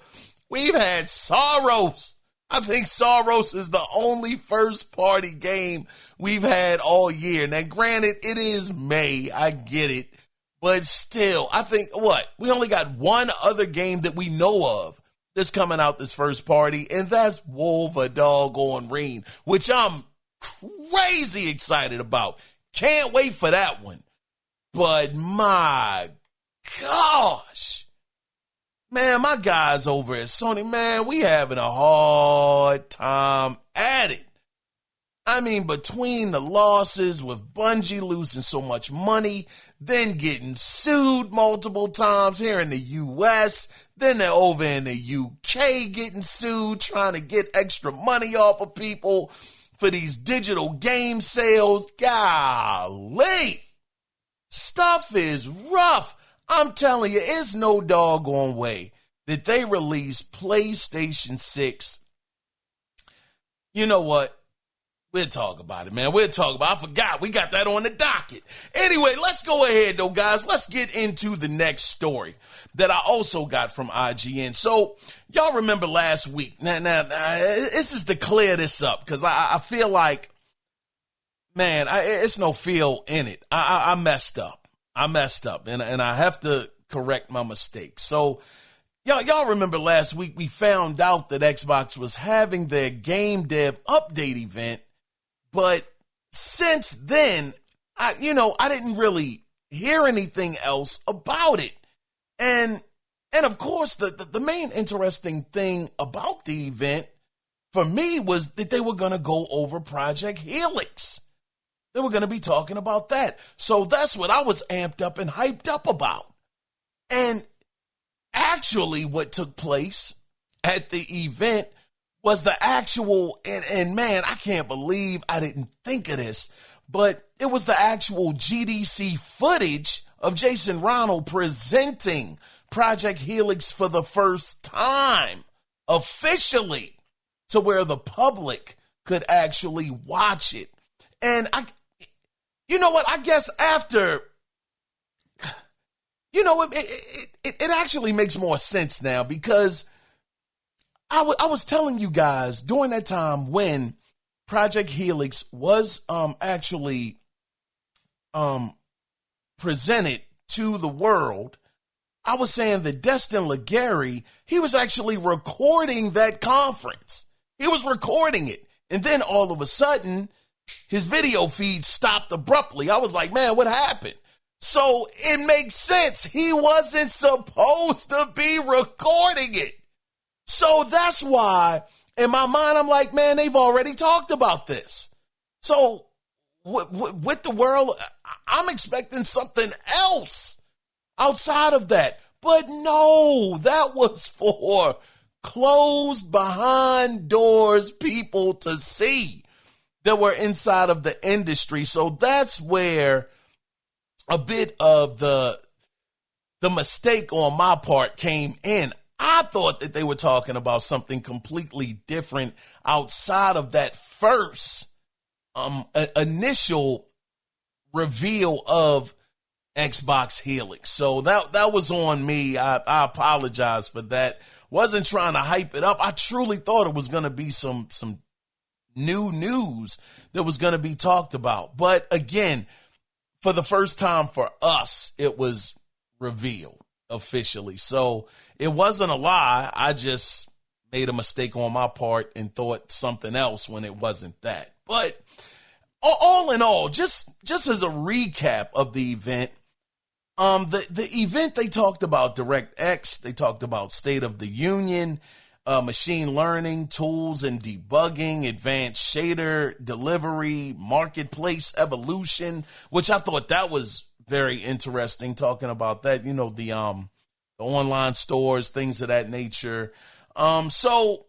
We've had Soros. I think Soros is the only first-party game we've had all year. Now, granted, it is May. I get it. But still, I think we only got one other game that we know of that's coming out this first party, and that's Wolverine, which I'm crazy excited about. Can't wait for that one. But my gosh, man, my guys over at Sony, man, we having a hard time at it. I mean, between the losses with Bungie losing so much money, then getting sued multiple times here in the U.S., then they're over in the U.K. getting sued, trying to get extra money off of people for these digital game sales. Golly, stuff is rough. I'm telling you, it's no doggone way that they release PlayStation 6. You know what? We'll talk about it, man. We'll talk about it. I forgot. We got that on the docket. Anyway, let's go ahead, though, guys. Let's get into the next story that I also got from IGN. So, y'all remember last week. Now, this is to clear this up because I feel like, man, it's no feel in it. I messed up. And I have to correct my mistakes. So, y'all remember last week we found out that Xbox was having their game dev update event. But since then, I didn't really hear anything else about it. And of course, the main interesting thing about the event for me was that they were going to go over Project Helix. They were going to be talking about that. So that's what I was amped up and hyped up about. And actually what took place at the event was the actual, and man, I can't believe I didn't think of this, but it was the actual GDC footage of Jason Ronald presenting Project Helix for the first time, officially, to where the public could actually watch it. And you know what, I guess after, it actually makes more sense now because I was telling you guys during that time when Project Helix was actually presented to the world, I was saying that Destin Legary, he was actually recording that conference. He was recording it. And then all of a sudden, his video feed stopped abruptly. I was like, man, what happened? So it makes sense. He wasn't supposed to be recording it. So that's why, in my mind, I'm like, man, they've already talked about this. So with the world, I'm expecting something else outside of that. But no, that was for closed behind doors people to see that were inside of the industry. So that's where a bit of the mistake on my part came in. I thought that they were talking about something completely different outside of that first initial reveal of Xbox Helix. So that was on me. I apologize for that. Wasn't trying to hype it up. I truly thought it was going to be some new news that was going to be talked about. But again, for the first time for us, it was revealed officially. So it wasn't a lie. I just made a mistake on my part and thought something else when it wasn't that. But all in all, just as a recap of the event, the event, they talked about DirectX, they talked about State of the Union, machine learning, tools and debugging, advanced shader delivery, marketplace evolution, which I thought that was very interesting, talking about that, the online stores, things of that nature. So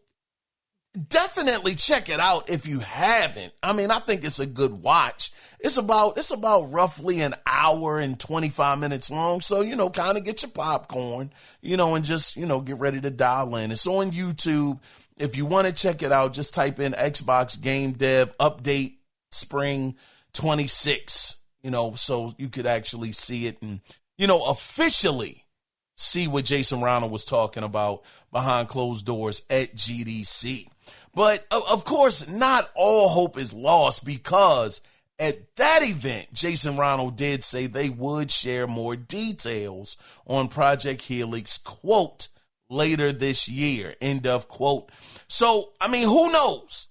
definitely check it out if you haven't. I mean, I think it's a good watch. It's about roughly an hour and 25 minutes long. So, kind of get your popcorn, and just, get ready to dial in. It's on YouTube. If you want to check it out, just type in Xbox Game Dev Update Spring 26, so you could actually see it and, officially see what Jason Ronald was talking about behind closed doors at GDC. But of course, not all hope is lost because at that event, Jason Ronald did say they would share more details on Project Helix, quote, later this year, end of quote. So, I mean, who knows,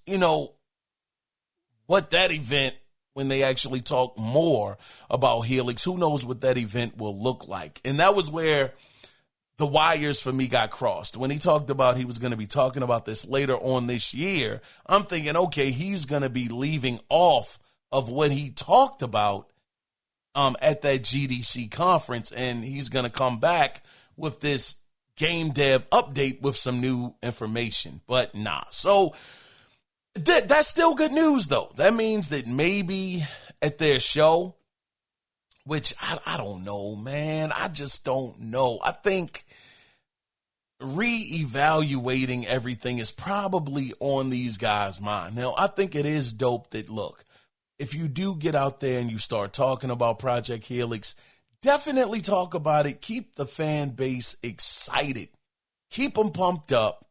what that event, when they actually talk more about Helix, who knows what that event will look like. And that was where the wires for me got crossed. When he talked about he was going to be talking about this later on this year, I'm thinking, okay, he's going to be leaving off of what he talked about at that GDC conference, and he's going to come back with this game dev update with some new information. But nah. So that's still good news, though. That means that maybe at their show, which I don't know, man. I just don't know. I think reevaluating everything is probably on these guys' mind. Now, I think it is dope that, look, if you do get out there and you start talking about Project Helix, definitely talk about it. Keep the fan base excited. Keep them pumped up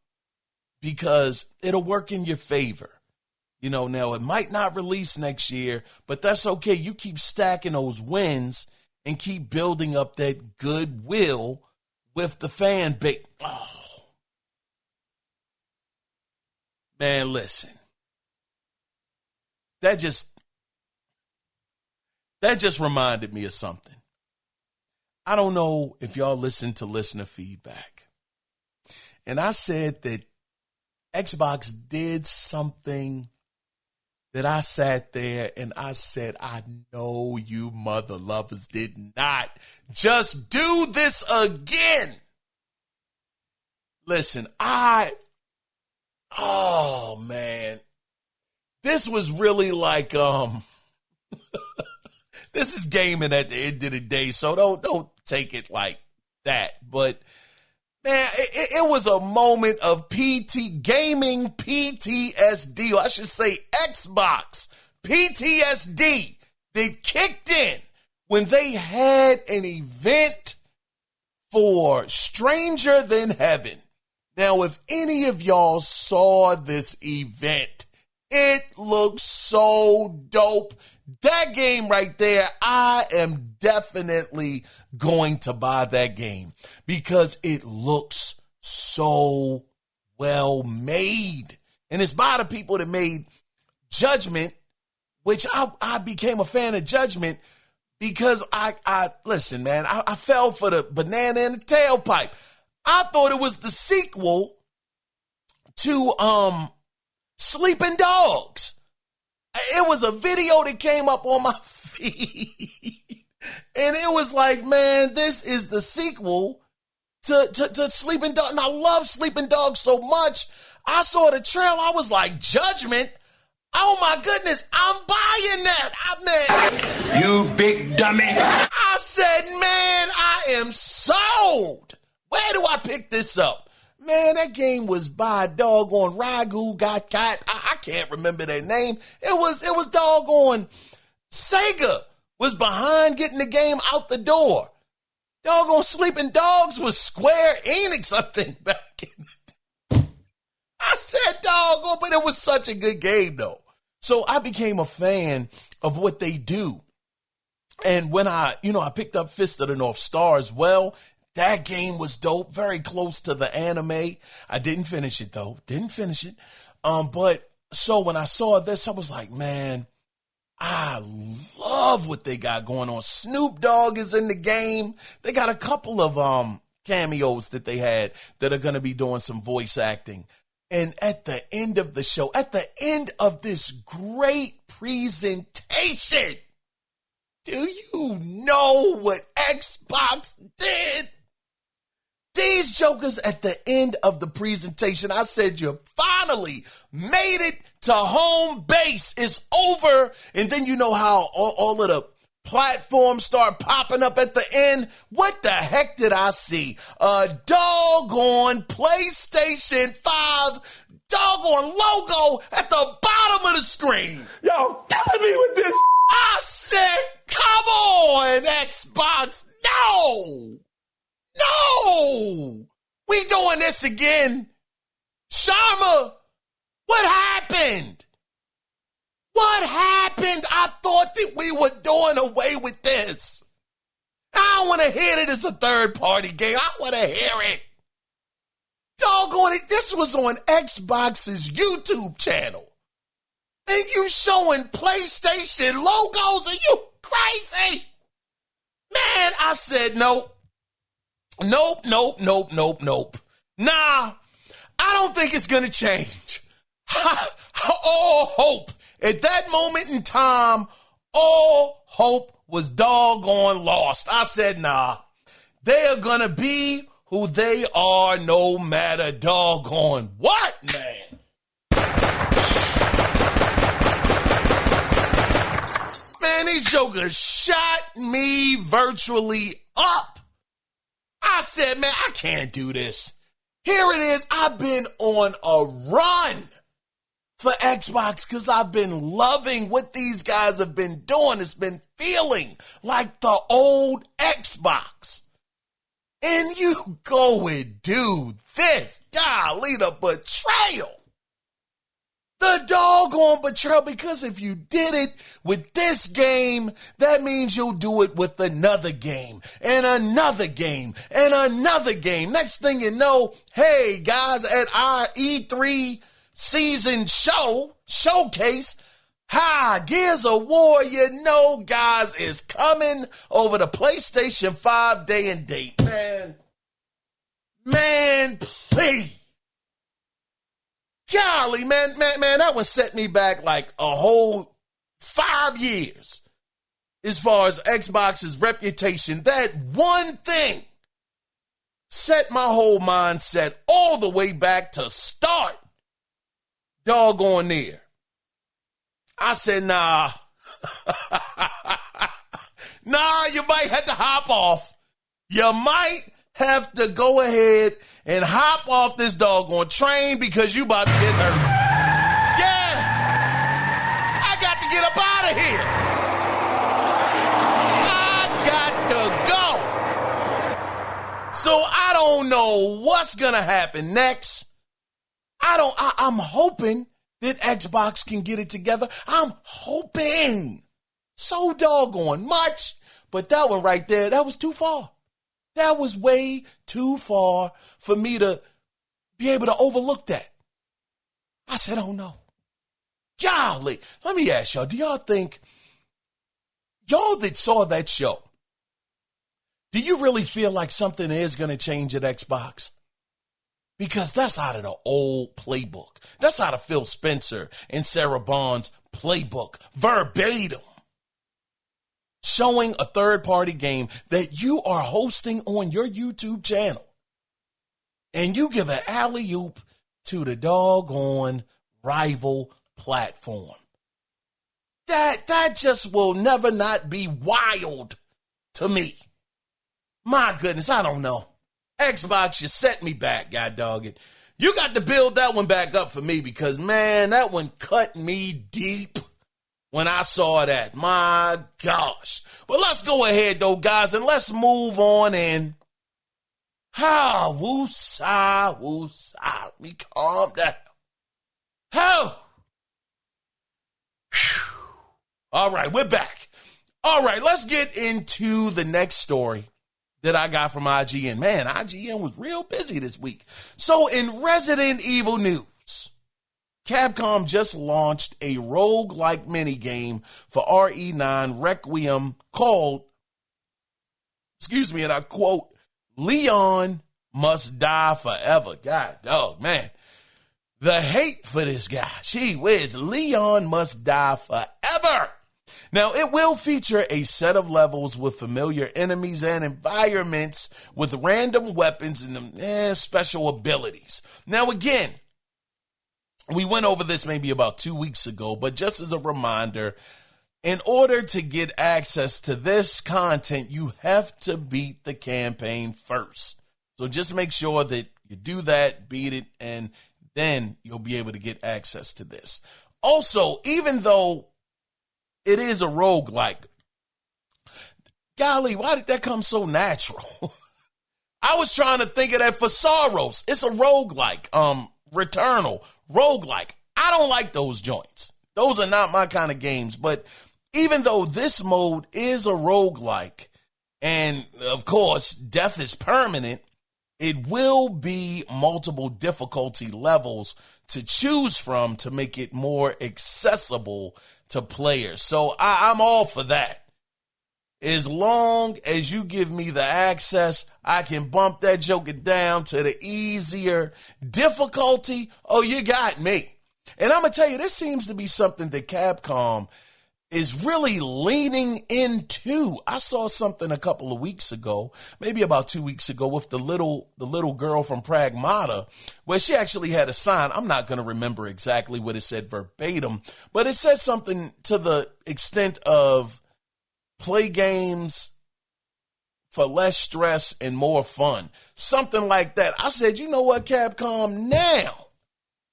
because it'll work in your favor. Now it might not release next year, but that's okay. You keep stacking those wins and keep building up that goodwill with the fan base. Oh. Man, listen. That just reminded me of something. I don't know if y'all listen to listener feedback. And I said that Xbox did something that I sat there and I said, I know you mother lovers did not just do this again. Listen, oh man, this was really like, this is gaming at the end of the day, so don't take it like that. But man, it was a moment of gaming PTSD, or I should say Xbox PTSD that kicked in when they had an event for Stranger Than Heaven. Now, if any of y'all saw this event, it looks so dope. That game right there, I am definitely going to buy that game because it looks so well made. And it's by the people that made Judgment, which I became a fan of Judgment because I listen, man, I fell for the banana in the tailpipe. I thought it was the sequel to Sleeping Dogs. It was a video that came up on my feed. And it was like, man, this is the sequel to Sleeping Dogs. And I love Sleeping Dogs so much. I saw the trailer. I was like, Judgment? Oh, my goodness. I'm buying that. You big dummy. I said, man, I am sold. Where do I pick this up? Man, that game was by doggone Ragu got caught. I can't remember their name. It was doggone Sega was behind getting the game out the door. Doggone Sleeping Dogs was Square Enix, I think, back in the day. I said doggone, but it was such a good game, though. So I became a fan of what they do. And when I picked up Fist of the North Star as well, that game was dope, very close to the anime. I didn't finish it, though. But so when I saw this, I was like, man, I love what they got going on. Snoop Dogg is in the game. They got a couple of cameos that they had that are going to be doing some voice acting. And at the end of the show, at the end of this great presentation, do you know what Xbox did? These jokers at the end of the presentation, I said, you finally made it to home base. It's over. And then you know how all of the platforms start popping up at the end. What the heck did I see? A doggone PlayStation 5 doggone logo at the bottom of the screen. Y'all killing me with this. I said, come on, Xbox. No, we doing this again. Sharma, what happened? What happened? I thought that we were doing away with this. I don't want to hear that it's a third-party game. I want to hear it. Doggone it, this was on Xbox's YouTube channel. And you showing PlayStation logos, and you crazy? Man, I said nope. Nope. Nah, I don't think it's going to change. All hope. At that moment in time, all hope was doggone lost. I said, nah, they are going to be who they are no matter doggone what, man. Man, these jokers shot me virtually up. I said, man, I can't do this. Here it is. I've been on a run for Xbox because I've been loving what these guys have been doing. It's been feeling like the old Xbox. And you go and do this. Golly, the betrayal. The doggone betrayal, because if you did it with this game, that means you'll do it with another game and another game and another game. Next thing you know, hey, guys, at our E3 season showcase, Gears of War, you know, guys, is coming over the PlayStation 5 day and date. Man, please. Golly, man, that one set me back like a whole 5 years as far as Xbox's reputation. That one thing set my whole mindset all the way back to start. Doggone near. I said, nah. Nah, you might have to hop off. You might have to go ahead and hop off this doggone train because you about to get hurt. Yeah. I got to get up out of here. I got to go. So I don't know what's going to happen next. I'm hoping that Xbox can get it together. I'm hoping so doggone much. But that one right there, that was too far. That was way too far for me to be able to overlook that. I said, oh no. Golly, let me ask y'all, do y'all think, y'all that saw that show, do you really feel like something is going to change at Xbox? Because that's out of the old playbook. That's out of Phil Spencer and Sarah Bond's playbook, verbatim. Showing a third-party game that you are hosting on your YouTube channel. And you give an alley-oop to the doggone rival platform. That just will never not be wild to me. My goodness, I don't know. Xbox, you set me back, god dog it. You got to build that one back up for me because, man, that one cut me deep when I saw that. My gosh. But let's go ahead, though, guys, and let's move on in. Woosah. Let me calm down. All right, we're back. All right, let's get into the next story that I got from IGN. Man, IGN was real busy this week. So in Resident Evil news, Capcom just launched a roguelike minigame for RE9 Requiem called, and I quote, Leon Must Die Forever. God dog, man. The hate for this guy. Gee whiz, Leon Must Die Forever. Now, it will feature a set of levels with familiar enemies and environments with random weapons and special abilities. Now, again, we went over this maybe about 2 weeks ago, but just as a reminder, in order to get access to this content, you have to beat the campaign first. So just make sure that you do that, beat it, and then you'll be able to get access to this. Also, even though it is a roguelike, golly, why did that come so natural? I was trying to think of that for Soros. It's a roguelike, Returnal, roguelike. I don't like those joints. Those are not my kind of games. But even though this mode is a roguelike, and of course, death is permanent, it will be multiple difficulty levels to choose from to make it more accessible to players. So I'm all for that. As long as you give me the access, I can bump that joker down to the easier difficulty. Oh, you got me. And I'm going to tell you, this seems to be something that Capcom is really leaning into. I saw something a couple of weeks ago, maybe about 2 weeks ago, with the little girl from Pragmata, where she actually had a sign. I'm not going to remember exactly what it said verbatim, but it said something to the extent of play games for less stress and more fun. Something like that. I said, you know what, Capcom,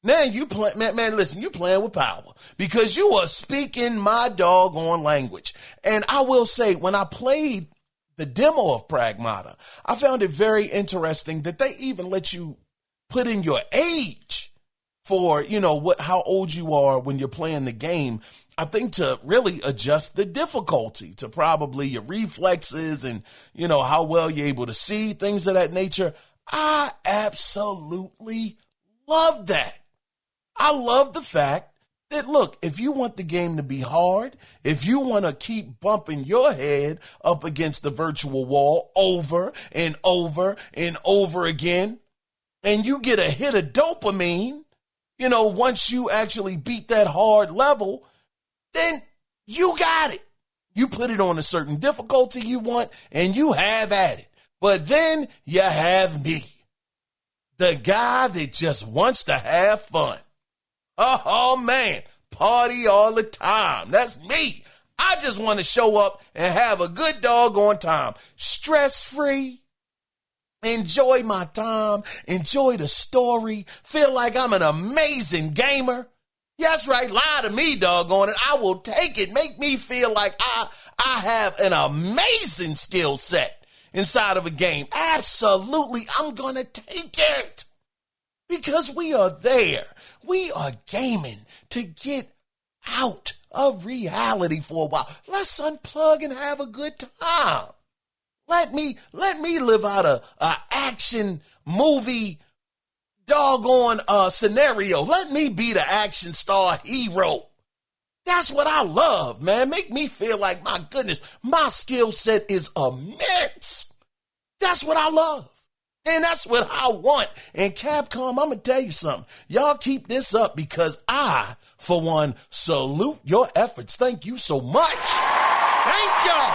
Now you play, man, listen, you playing with power because you are speaking my doggone language. And I will say, when I played the demo of Pragmata, I found it very interesting that they even let you put in your age for, how old you are when you're playing the game. I think to really adjust the difficulty to probably your reflexes and, how well you're able to see, things of that nature. I absolutely love that. I love the fact that, look, if you want the game to be hard, if you want to keep bumping your head up against the virtual wall over and over and over again, and you get a hit of dopamine, once you actually beat that hard level, then you got it. You put it on a certain difficulty you want, and you have at it. But then you have me, the guy that just wants to have fun. Oh, man, party all the time. That's me. I just want to show up and have a good doggone time. Stress-free. Enjoy my time. Enjoy the story. Feel like I'm an amazing gamer. That's right. Lie to me, doggone it. I will take it. Make me feel like I have an amazing skill set inside of a game. Absolutely. I'm going to take it. Because we are there. We are gaming to get out of reality for a while. Let's unplug and have a good time. Let me live out a action movie doggone scenario. Let me be the action star hero. That's what I love, man. Make me feel like, my goodness, my skill set is immense. That's what I love. And that's what I want. And Capcom, I'm going to tell you something. Y'all keep this up because I, for one, salute your efforts. Thank you so much. Thank y'all.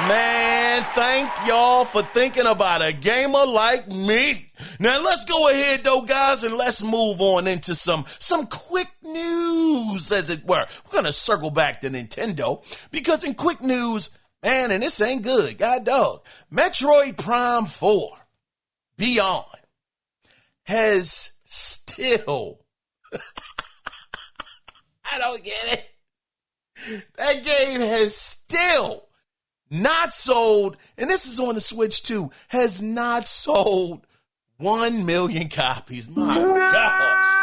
Man, thank y'all for thinking about a gamer like me. Now, let's go ahead, though, guys, and let's move on into some quick news, as it were. We're going to circle back to Nintendo because in quick news, man, and this ain't good, god dog, Metroid Prime 4 Beyond has still, I don't get it, that game has still not sold, and this is on the Switch too, has not sold 1 million copies. My gosh.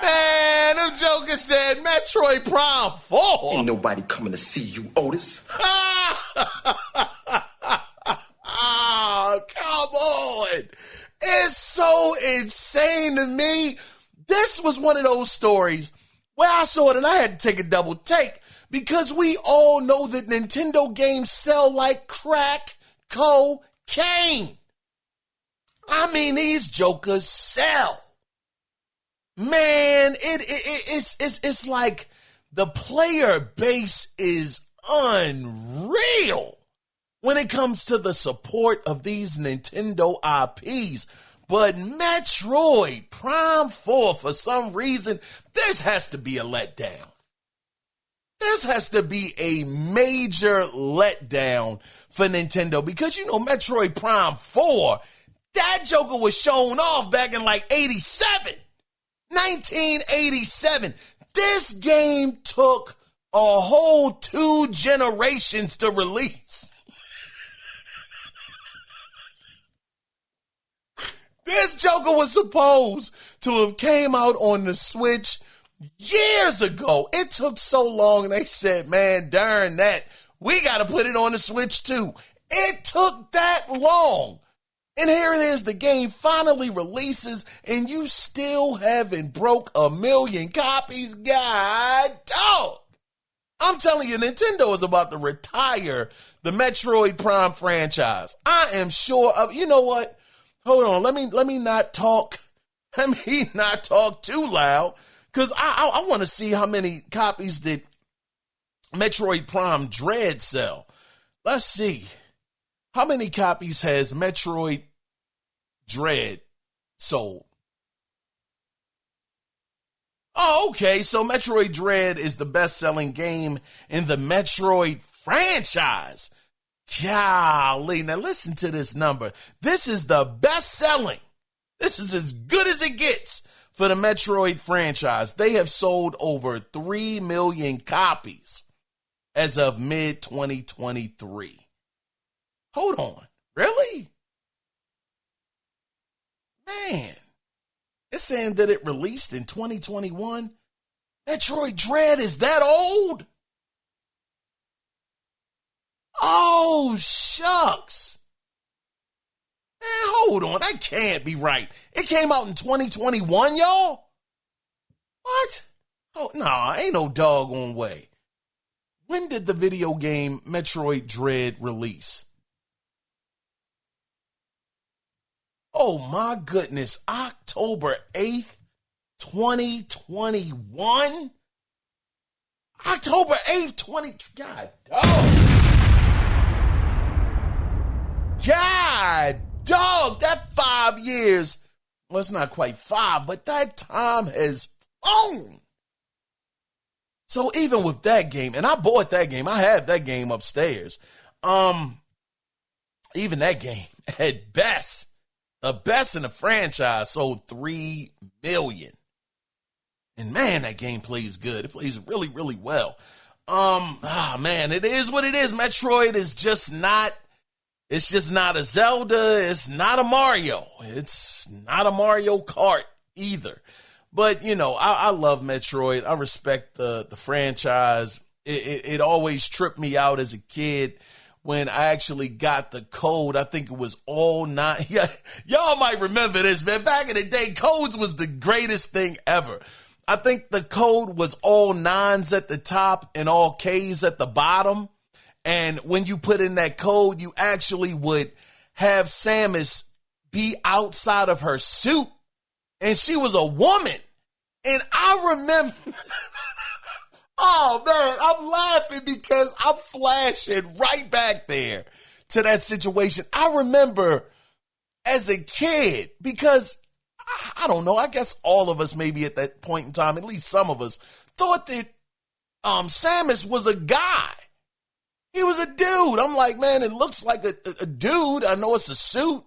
Man, them jokers said Metroid Prime 4. Ain't nobody coming to see you, Otis. Oh, come on. It's so insane to me. This was one of those stories where I saw it and I had to take a double take because we all know that Nintendo games sell like crack cocaine. I mean, these jokers sell. Man, it's like the player base is unreal when it comes to the support of these Nintendo IPs. But Metroid Prime 4, for some reason, this has to be a letdown. This has to be a major letdown for Nintendo because, Metroid Prime 4, that joker was shown off back in like 1987. This game took a whole 2 generations to release. This Joker was supposed to have came out on the Switch years ago. It took so long. They said, man, darn that. We got to put it on the Switch too. It took that long. And here it is. The game finally releases and you still haven't broke 1 million copies. God dog. I'm telling you, Nintendo is about to retire the Metroid Prime franchise. I am sure of, you know what? Hold on, let me not talk. Let me not talk too loud, because I want to see how many copies did Metroid Prime Dread sell. Let's see. How many copies has Metroid Dread sold? Oh, okay, so Metroid Dread is the best-selling game in the Metroid franchise. Golly, now listen to this number. This is the best-selling. This is as good as it gets for the Metroid franchise. They have sold over 3 million copies as of mid-2023. Hold on. Really? Man. It's saying that it released in 2021. Metroid Dread is that old? Oh, shucks. Man, hold on. That can't be right. It came out in 2021, y'all? What? Oh, nah, ain't no doggone way. When did the video game Metroid Dread release? Oh, my goodness. October 8th, 2021? October 8th, God, God, dog, that 5 years, well, it's not quite 5, but that time has flown. So even with that game, and I bought that game, I have that game upstairs. Even that game, at best, the best in the franchise, sold 3 million. And man, that game plays good. It plays really, really well. Man, it is what it is. Metroid is just not. It's just not a Zelda. It's not a Mario. It's not a Mario Kart either. But, you know, I love Metroid. I respect the franchise. It always tripped me out as a kid when I actually got the code. I think it was all 9. Yeah, y'all might remember this, man. Back in the day, codes was the greatest thing ever. I think the code was all 9s at the top and all Ks at the bottom. And when you put in that code, you actually would have Samus be outside of her suit. And she was a woman. And I remember, oh man, I'm laughing because I'm flashing right back there to that situation. I remember as a kid, because I don't know, I guess all of us maybe at that point in time, at least some of us, thought that Samus was a guy. He was a dude. I'm like, man, it looks like a dude. I know it's a suit.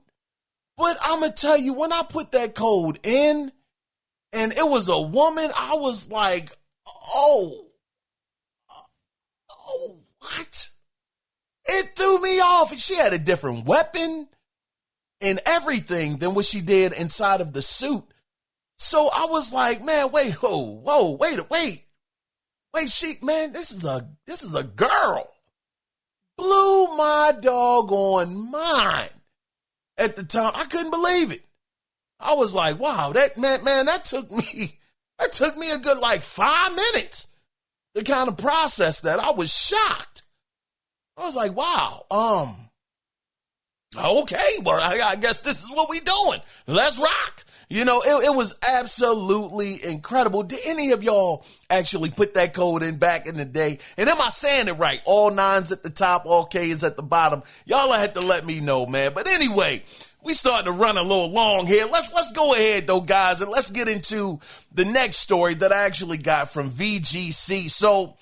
But I'm going to tell you, when I put that code in and it was a woman, I was like, oh, what? It threw me off. She had a different weapon and everything than what she did inside of the suit. So I was like, man, wait, wait, man, this is a girl. Blew my doggone mind at the time. I couldn't believe it. I was like, wow, that took me a good like 5 minutes to kind of process that. I was shocked. I was like, wow, okay, well, I guess this is what we doing. Let's rock. You know, it was absolutely incredible. Did any of y'all actually put that code in back in the day? And am I saying it right? All 9s at the top, all Ks at the bottom. Y'all had to let me know, man. But anyway, we starting to run a little long here. Let's go ahead, though, guys, and let's get into the next story that I actually got from VGC. So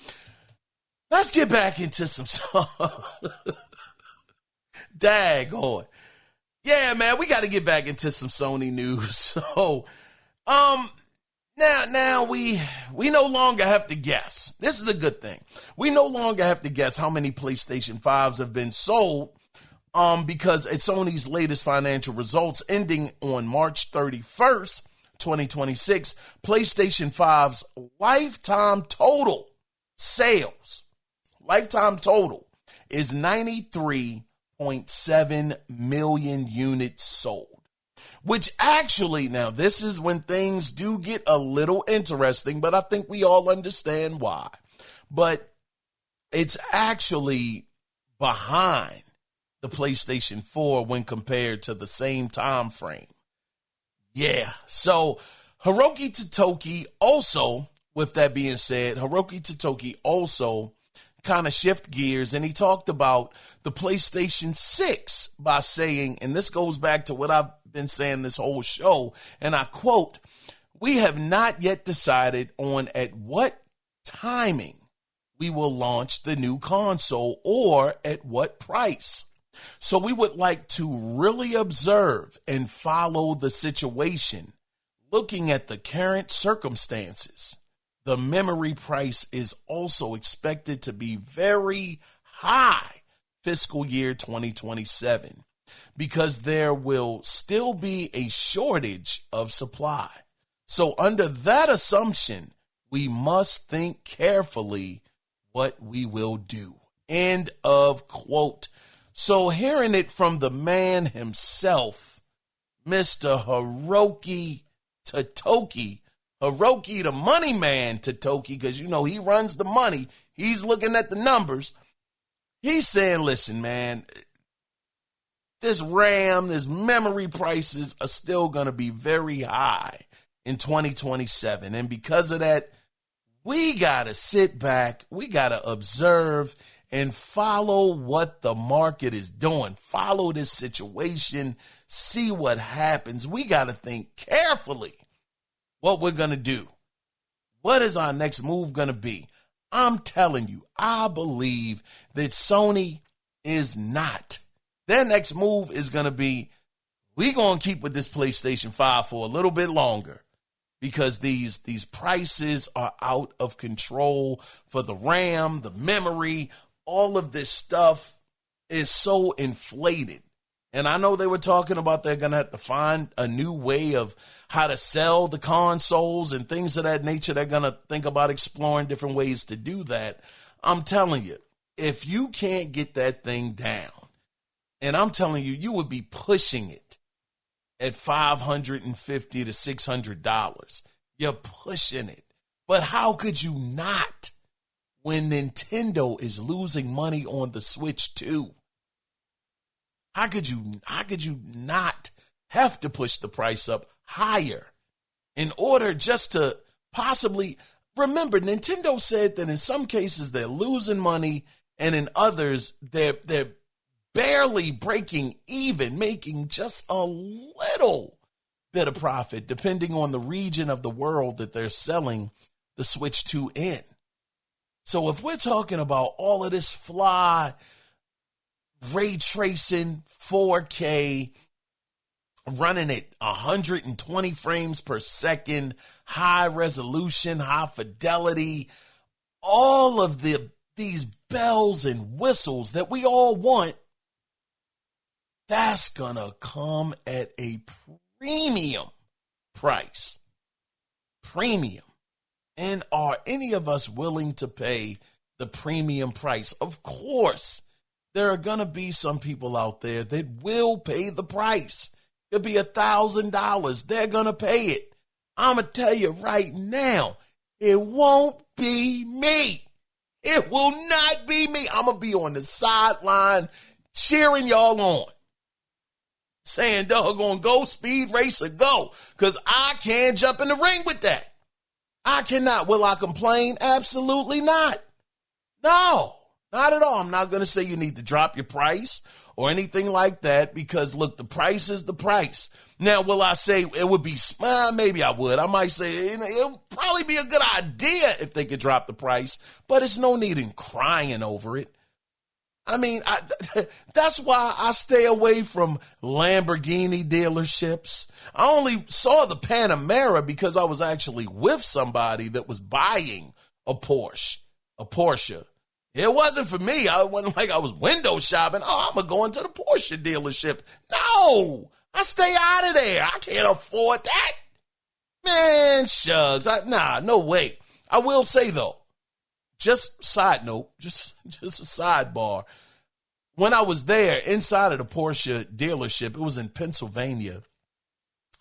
let's get back into some daggone. Yeah, man, we got to get back into some Sony news. So, Now we no longer have to guess. This is a good thing. We no longer have to guess how many PlayStation 5s have been sold because at Sony's latest financial results ending on March 31st, 2026, PlayStation 5's lifetime total sales, is 93.7 million units sold. Which actually, now this is when things do get a little interesting, but I think we all understand why. But it's actually behind the PlayStation 4 when compared to the same time frame. Yeah, so Hiroki Totoki also, with that being said, Hiroki Totoki also kind of shift gears, and he talked about the PlayStation 6 by saying, and this goes back to what I've been saying this whole show, and I quote, "We have not yet decided on at what timing we will launch the new console or at what price. So we would like to really observe and follow the situation, looking at the current circumstances. The memory price is also expected to be very high fiscal year 2027 because there will still be a shortage of supply. So under that assumption, we must think carefully what we will do." End of quote. So hearing it from the man himself, Mr. Hiroki Totoki, Hiroki, the money man Totoki, because, you know, he runs the money. He's looking at the numbers. He's saying, listen, man, this RAM, this memory prices are still going to be very high in 2027. And because of that, we got to sit back. We got to observe and follow what the market is doing. Follow this situation. See what happens. We got to think carefully what we're going to do. What is our next move going to be? I'm telling you, I believe that Sony is not. Their next move is going to be, we're going to keep with this PlayStation 5 for a little bit longer because these prices are out of control for the RAM, the memory, all of this stuff is so inflated. And I know they were talking about they're going to have to find a new way of how to sell the consoles and things of that nature. They're going to think about exploring different ways to do that. I'm telling you, if you can't get that thing down, and I'm telling you, you would be pushing it at $550 to $600. You're pushing it. But how could you not when Nintendo is losing money on the Switch too? How could you not have to push the price up higher in order just to possibly, remember, Nintendo said that in some cases they're losing money and in others they're barely breaking even, making just a little bit of profit depending on the region of the world that they're selling the Switch 2 in. So if we're talking about all of this fly ray tracing 4K running at 120 frames per second, high resolution, high fidelity, all of these bells and whistles that we all want, that's gonna come at a premium price. Premium. And are any of us willing to pay the premium price? Of course, there are going to be some people out there that will pay the price. It'll be $1,000. They're going to pay it. I'm going to tell you right now, it won't be me. It will not be me. I'm going to be on the sideline cheering y'all on, saying, doggone, go Speed Racer, go, because I can't jump in the ring with that. I cannot. Will I complain? Absolutely not. No, not at all. I'm not going to say you need to drop your price or anything like that because, look, the price is the price. Now, will I say it would be, maybe I would. I might say it would probably be a good idea if they could drop the price, but it's no need in crying over it. I mean, that's why I stay away from Lamborghini dealerships. I only saw the Panamera because I was actually with somebody that was buying a Porsche. It wasn't for me. I wasn't like I was window shopping. Oh, I'm going to go into the Porsche dealership. No, I stay out of there. I can't afford that. Man, shucks. No way. I will say, though, just side note, just a sidebar. When I was there inside of the Porsche dealership, it was in Pennsylvania.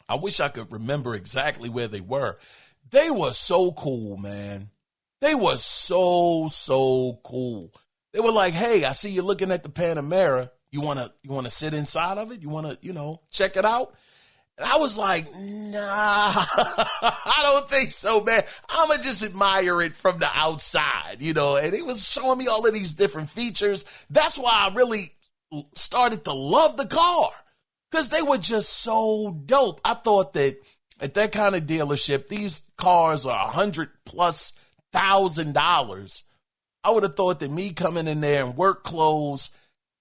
I wish I could remember exactly where they were. They were so cool, man. They were so cool. They were like, hey, I see you looking at the Panamera. You wanna sit inside of it? You wanna, check it out? And I was like, nah, I don't think so, man. I'ma just admire it from the outside, and he was showing me all of these different features. That's why I really started to love the car, because they were just so dope. I thought that at that kind of dealership, these cars are $100,000+. I would have thought that me coming in there in work clothes,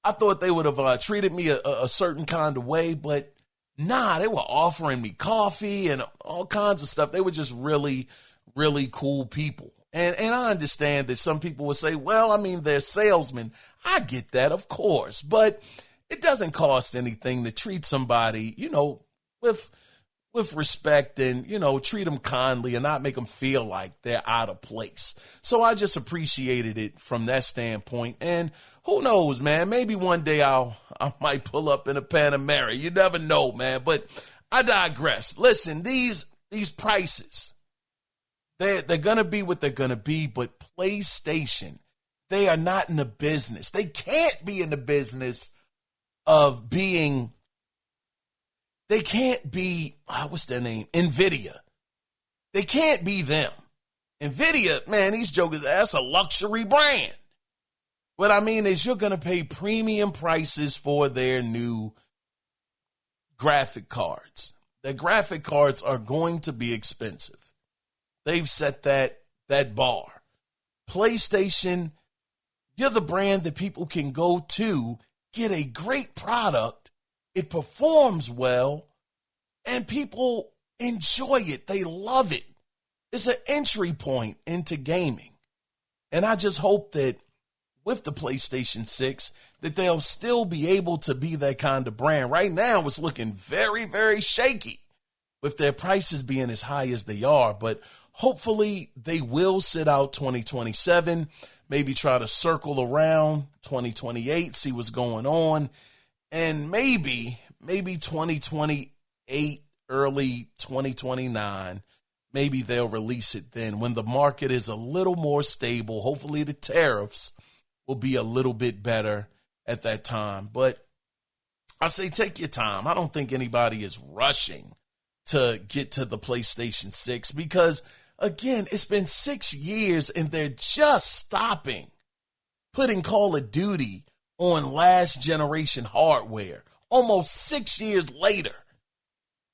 I thought they would have treated me a certain kind of way, but nah, they were offering me coffee and all kinds of stuff. They were just really, really cool people. And I understand that some people would say, well, I mean, they're salesmen. I get that, of course, but it doesn't cost anything to treat somebody, with respect and, treat them kindly and not make them feel like they're out of place. So I just appreciated it from that standpoint. And who knows, man, maybe one day I might pull up in a Panamera. You never know, man, but I digress. Listen, these prices, they're going to be what they're going to be, but PlayStation, they are not in the business. They can't be in the business of being. They can't be, what's their name? NVIDIA. They can't be them. NVIDIA, man, these jokers, that's a luxury brand. What I mean is you're going to pay premium prices for their new graphic cards. Their graphic cards are going to be expensive. They've set that bar. PlayStation, you're the brand that people can go to, get a great product. It performs well, and people enjoy it. They love it. It's an entry point into gaming. And I just hope that with the PlayStation 6, that they'll still be able to be that kind of brand. Right now, it's looking very, very shaky with their prices being as high as they are. But hopefully, they will sit out 2027, maybe try to circle around 2028, see what's going on. And maybe 2028, early 2029, maybe they'll release it then when the market is a little more stable. Hopefully the tariffs will be a little bit better at that time. But I say take your time. I don't think anybody is rushing to get to the PlayStation 6 because, again, it's been 6 years and they're just stopping putting Call of Duty on last generation hardware, almost 6 years later.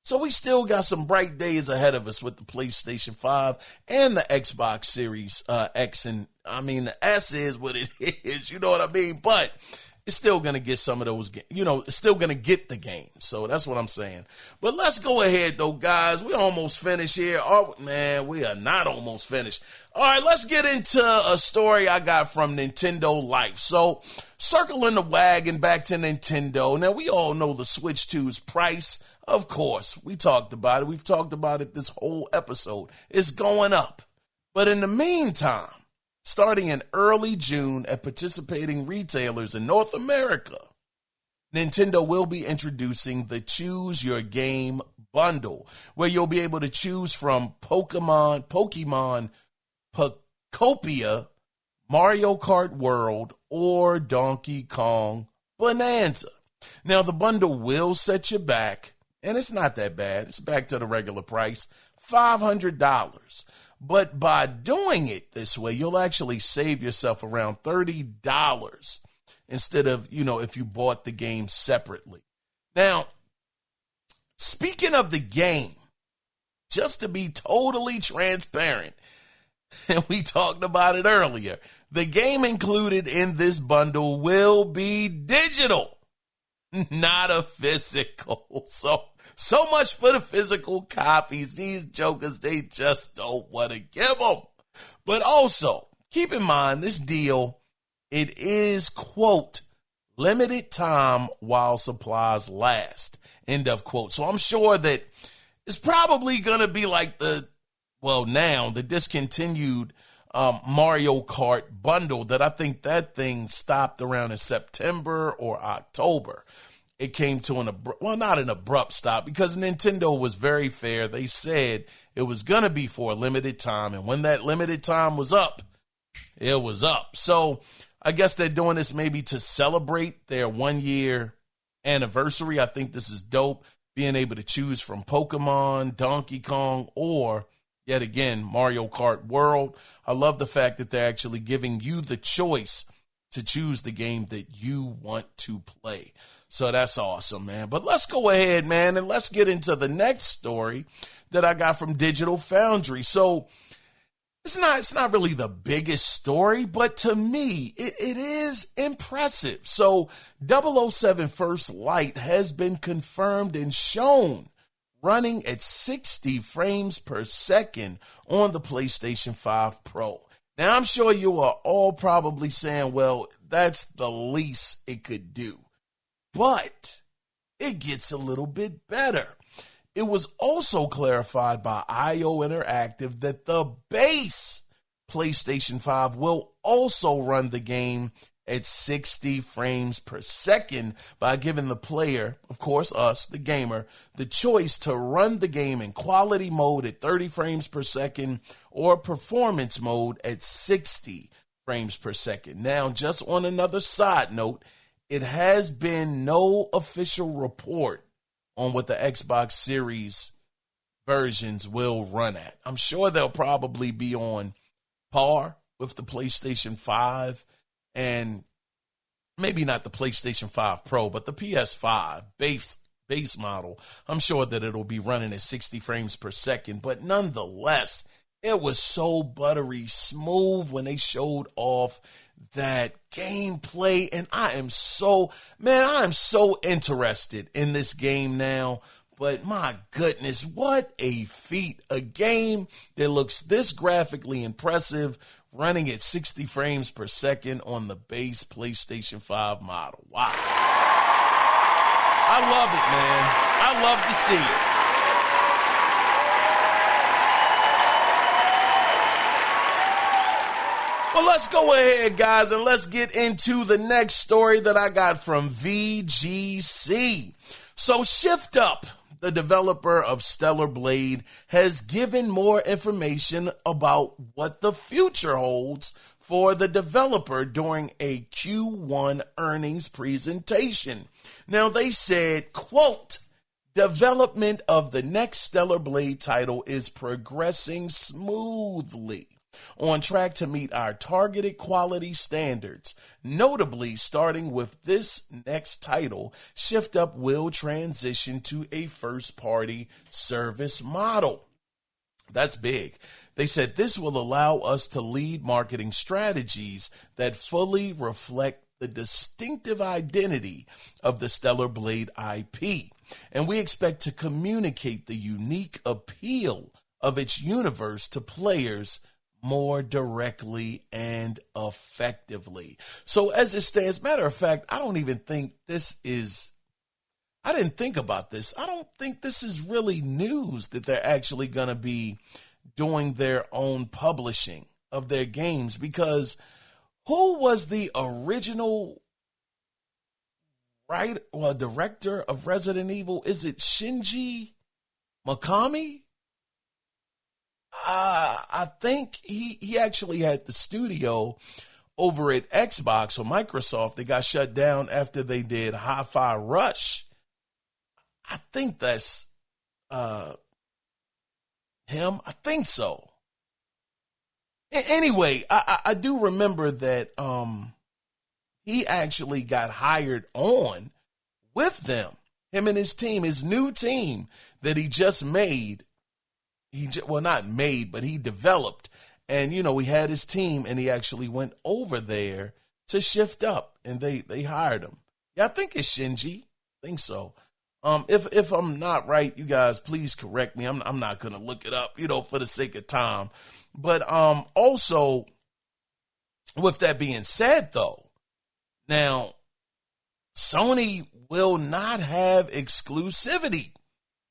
So we still got some bright days ahead of us with the PlayStation 5 and the Xbox Series X. And I mean, the S is what it is, you know what I mean? But it's still going to get some of those, it's still going to get the game. So that's what I'm saying. But let's go ahead, though, guys. We're almost finished here. Oh, man, we are not almost finished. All right, let's get into a story I got from Nintendo Life. So circling the wagon back to Nintendo. Now, we all know the Switch 2's price. Of course, we talked about it. We've talked about it this whole episode. It's going up. But in the meantime, starting in early June at participating retailers in North America, Nintendo will be introducing the Choose Your Game bundle, where you'll be able to choose from Pokemon Pocopia, Mario Kart World, or Donkey Kong Bonanza. Now, the bundle will set you back, and it's not that bad. It's back to the regular price, $500. But by doing it this way, you'll actually save yourself around $30 instead of, if you bought the game separately. Now, speaking of the game, just to be totally transparent, and we talked about it earlier. The game included in this bundle will be digital, not a physical. So much for the physical copies. These jokers, they just don't want to give them. But also, keep in mind, this deal, it is, quote, limited time while supplies last, end of quote. So I'm sure that it's probably going to be like the discontinued Mario Kart bundle that I think that thing stopped around in September or October. It came to not an abrupt stop, because Nintendo was very fair. They said it was going to be for a limited time, and when that limited time was up, it was up. So I guess they're doing this maybe to celebrate their 1-year anniversary. I think this is dope, being able to choose from Pokemon, Donkey Kong, or yet again, Mario Kart World. I love the fact that they're actually giving you the choice to choose the game that you want to play. So that's awesome, man. But let's go ahead, man, and let's get into the next story that I got from Digital Foundry. So it's not really the biggest story, but to me, it is impressive. So 007 First Light has been confirmed and shown running at 60 frames per second on the PlayStation 5 Pro. Now, I'm sure you are all probably saying, well, that's the least it could do. But it gets a little bit better. It was also clarified by IO Interactive that the base PlayStation 5 will also run the game at 60 frames per second by giving the player, of course us, the gamer, the choice to run the game in quality mode at 30 frames per second or performance mode at 60 frames per second. Now, just on another side note, it has been no official report on what the Xbox Series versions will run at. I'm sure they'll probably be on par with the PlayStation 5 and maybe not the PlayStation 5 Pro, but the PS5 base model. I'm sure that it'll be running at 60 frames per second, but nonetheless, it was so buttery smooth when they showed off that gameplay, and I am so interested in this game now. But my goodness, what a feat. A game that looks this graphically impressive, running at 60 frames per second on the base PlayStation 5 model. Wow. I love it, man. I love to see it. Well, let's go ahead, guys, and let's get into the next story that I got from VGC. So Shift Up, the developer of Stellar Blade, has given more information about what the future holds for the developer during a Q1 earnings presentation. Now, they said, quote, development of the next Stellar Blade title is progressing smoothly, on track to meet our targeted quality standards. Notably, starting with this next title, Shift Up will transition to a first-party service model. That's big. They said this will allow us to lead marketing strategies that fully reflect the distinctive identity of the Stellar Blade IP, and we expect to communicate the unique appeal of its universe to players more directly and effectively. So as it stands, matter of fact, I didn't think about this. I don't think this is really news that they're actually going to be doing their own publishing of their games, because who was the original director of Resident Evil? Is it Shinji Mikami? I think he actually had the studio over at Xbox or Microsoft. They got shut down after they did Hi-Fi Rush. I think that's him. I think so. Anyway, I do remember that he actually got hired on with them. Him and his team, his new team that he just made. He developed And, he had his team, and he actually went over there to shift up, and they hired him. Yeah, I think it's Shinji. I think so. If I'm not right, you guys, please correct me. I'm not going to look it up, for the sake of time. But also, with that being said, though, now, Sony will not have exclusivity,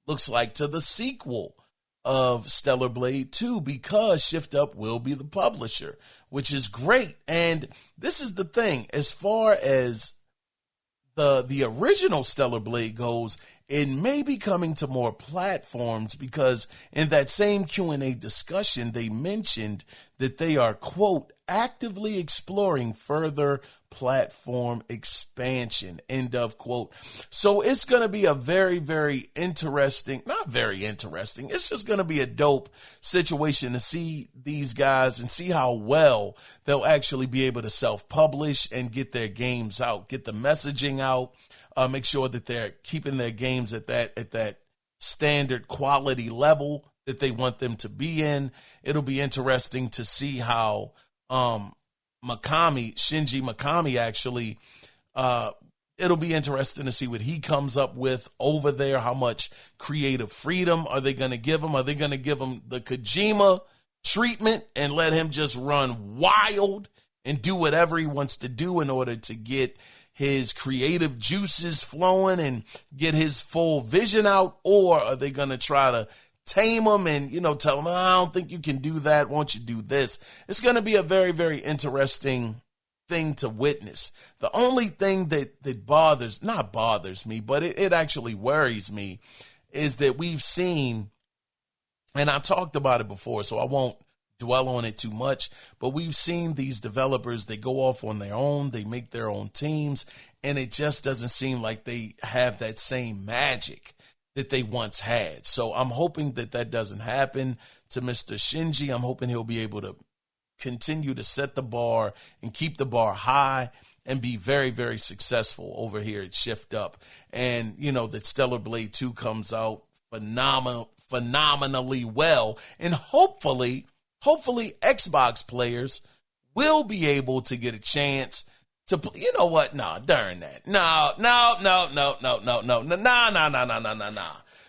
looks like, to the sequel of Stellar Blade 2 because Shift Up will be the publisher, which is great. And this is the thing, as far as the original Stellar Blade goes, it may be coming to more platforms because in that same Q&A discussion, they mentioned that they are, quote, actively exploring further platform expansion, end of quote. So it's going to be a very, very interesting, not very interesting, it's just going to be a dope situation to see these guys and see how well they'll actually be able to self-publish and get their games out, get the messaging out, make sure that they're keeping their games at that standard quality level that they want them to be in. It'll be interesting to see how Shinji Mikami actually, it'll be interesting to see what he comes up with over there. How much creative freedom are they going to give him? Are they going to give him the Kojima treatment and let him just run wild and do whatever he wants to do in order to get his creative juices flowing and get his full vision out? Or are they going to try to tame him and, tell him, I don't think you can do that. Won't you do this? It's going to be a very, very interesting thing to witness. The only thing that not bothers me, but it actually worries me is that we've seen, and I talked about it before, so I won't dwell on it too much, but we've seen these developers, they go off on their own, they make their own teams, and it just doesn't seem like they have that same magic that they once had. So I'm hoping that doesn't happen to Mr. Shinji. I'm hoping he'll be able to continue to set the bar and keep the bar high and be very, very successful over here at Shift Up. And, that Stellar Blade 2 comes out phenomenally well. And hopefully Xbox players will be able to get a chance to, you know what? No, darn that. No.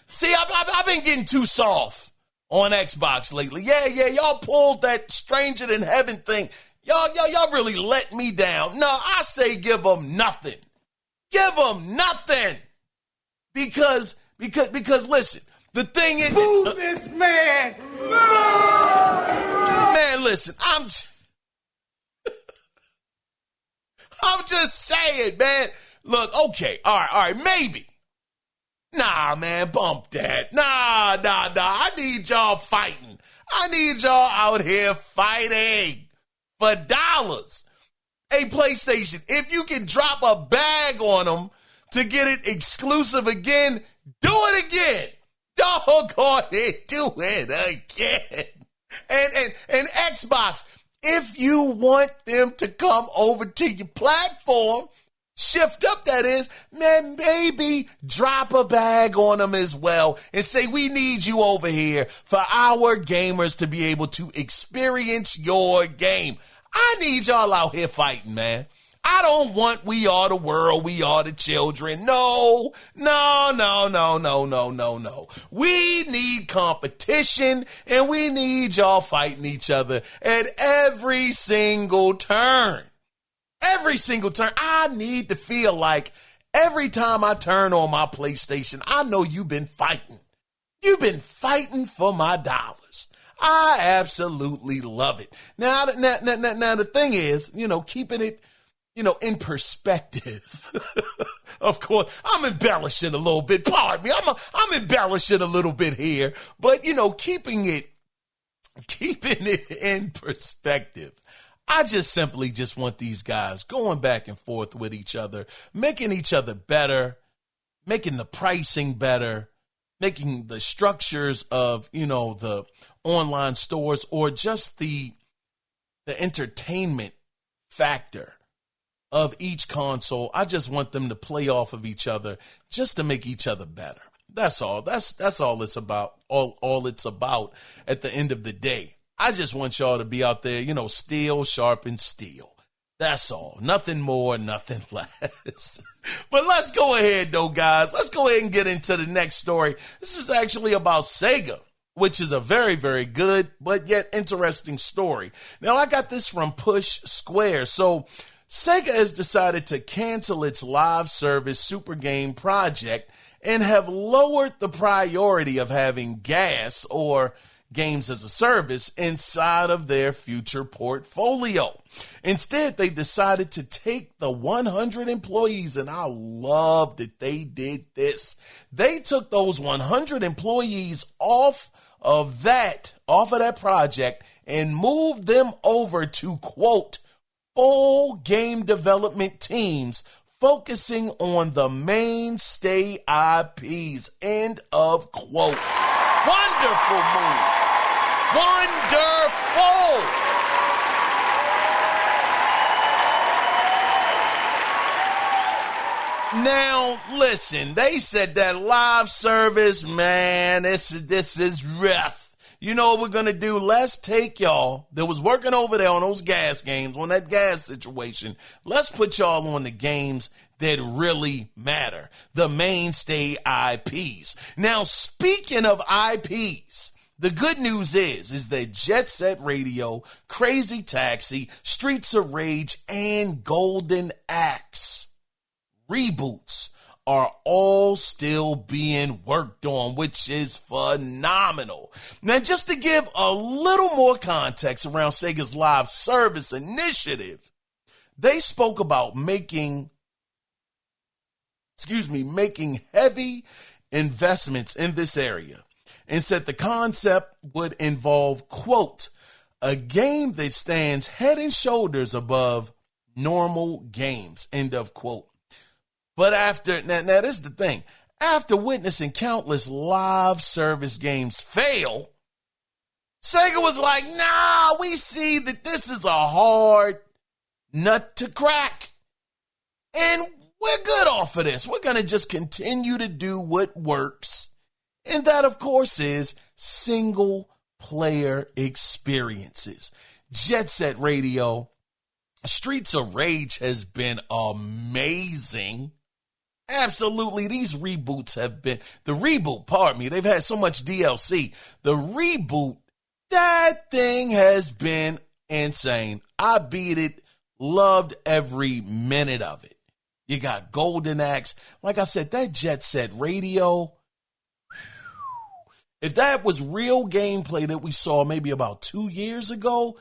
See, I've been getting too soft on Xbox lately. Yeah, y'all pulled that Stranger Than Heaven thing. Y'all really let me down. No, I say give them nothing. Give them nothing. Because listen, the thing is, Boo this man! Man, listen, I'm just saying, man. Look, okay, all right, maybe. Nah, man, bump that. Nah. I need y'all fighting. I need y'all out here fighting for dollars. Hey, PlayStation, if you can drop a bag on them to get it exclusive again, do it again. Doggone it, do it again. And Xbox, if you want them to come over to your platform, Shift Up, that is, man, maybe drop a bag on them as well and say, we need you over here for our gamers to be able to experience your game. I need y'all out here fighting, man. I don't want we are the world, we are the children. No. We need competition, and we need y'all fighting each other at every single turn. Every single turn. I need to feel like every time I turn on my PlayStation, I know you've been fighting. You've been fighting for my dollars. I absolutely love it. Now the thing is, keeping it, in perspective. Of course, I'm embellishing a little bit. Pardon me. I'm embellishing a little bit here, but keeping it in perspective. I just simply want these guys going back and forth with each other, making each other better, making the pricing better, making the structures of, the online stores or just the entertainment factor of each console. I just want them to play off of each other just to make each other better. That's all. That's all it's about. All it's about at the end of the day. I just want y'all to be out there, steel sharpen steel. That's all. Nothing more, nothing less. But let's go ahead, though, guys. Let's go ahead and get into the next story. This is actually about Sega, which is a very, very good but yet interesting story. Now, I got this from Push Square. So, Sega has decided to cancel its live service super game project and have lowered the priority of having gas or games as a service inside of their future portfolio. Instead, they decided to take the 100 employees, and I love that they did this. They took those 100 employees off of that project and moved them over to, quote, full game development teams focusing on the mainstay IPs, end of quote. Wonderful move. Wonderful. Now, listen, they said that live service, man, this is rough. You know what we're going to do? Let's take y'all that was working over there on those gas games, on that gas situation. Let's put y'all on the games that really matter, the mainstay IPs. Now, speaking of IPs, the good news is that Jet Set Radio, Crazy Taxi, Streets of Rage, and Golden Axe reboots are all still being worked on, which is phenomenal. Now, just to give a little more context around Sega's live service initiative, they spoke about making heavy investments in this area and said the concept would involve, quote, a game that stands head and shoulders above normal games, end of quote. But now this is the thing. After witnessing countless live service games fail, Sega was like, nah, we see that this is a hard nut to crack. And we're good off of this. We're going to just continue to do what works. And that, of course, is single player experiences. Jet Set Radio, Streets of Rage has been amazing. Absolutely, these reboots have been, they've had so much DLC. The reboot, that thing has been insane. I beat it, loved every minute of it. You got Golden Axe. Like I said, that Jet Set Radio, if that was real gameplay that we saw maybe about 2 years ago,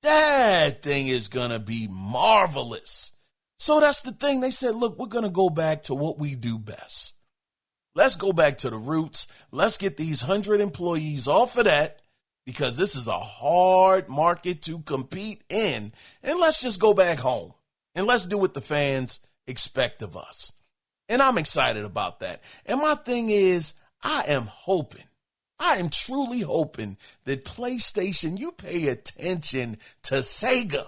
that thing is going to be marvelous. So that's the thing. They said, look, we're going to go back to what we do best. Let's go back to the roots. Let's get these 100 employees off of that because this is a hard market to compete in. And let's just go back home and let's do what the fans expect of us. And I'm excited about that. And my thing is, I am truly hoping that PlayStation, you pay attention to Sega.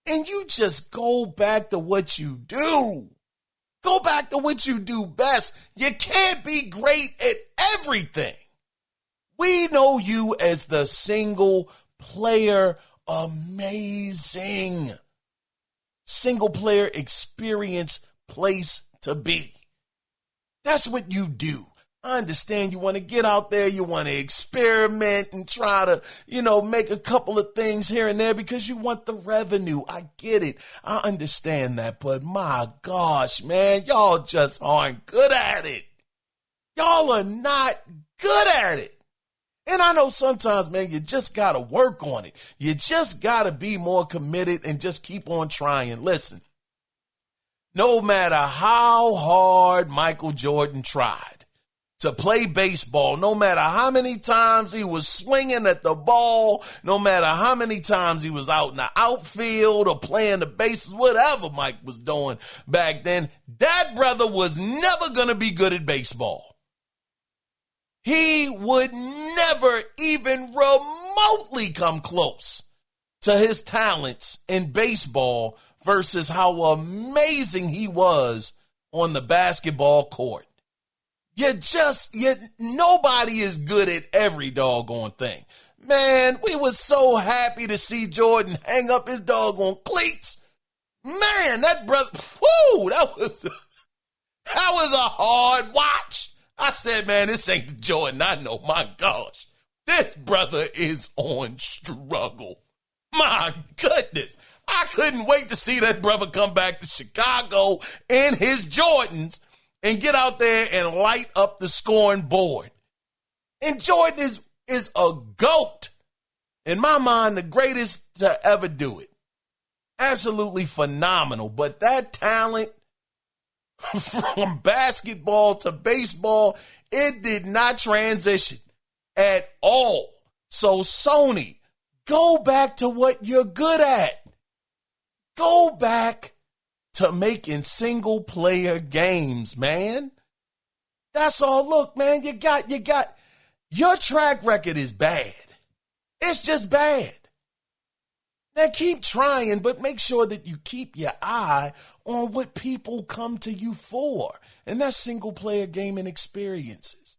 And you just go back to what you do. Go back to what you do best. You can't be great at everything. We know you as the single player amazing. Single player experience place to be. That's what you do. I understand you want to get out there, you want to experiment and try to, make a couple of things here and there because you want the revenue. I get it. I understand that. But my gosh, man, y'all just aren't good at it. Y'all are not good at it. And I know sometimes, man, you just got to work on it. You just got to be more committed and just keep on trying. Listen, no matter how hard Michael Jordan tried to play baseball, no matter how many times he was swinging at the ball, no matter how many times he was out in the outfield or playing the bases, whatever Mike was doing back then, that brother was never going to be good at baseball. He would never even remotely come close to his talents in baseball versus how amazing he was on the basketball court. Nobody is good at every doggone thing. Man, we was so happy to see Jordan hang up his doggone cleats. Man, that brother, whoo, that was a hard watch. I said, man, this ain't the Jordan I know. My gosh, this brother is on struggle. My goodness. I couldn't wait to see that brother come back to Chicago in his Jordans and get out there and light up the scoring board. And Jordan is a GOAT. In my mind, the greatest to ever do it. Absolutely phenomenal. But that talent from basketball to baseball, it did not transition at all. So Sony, go back to what you're good at. Go back to making single-player games, man. That's all. Look, man, you got your track record is bad. It's just bad. Now keep trying, but make sure that you keep your eye on what people come to you for, and that's single-player gaming experiences.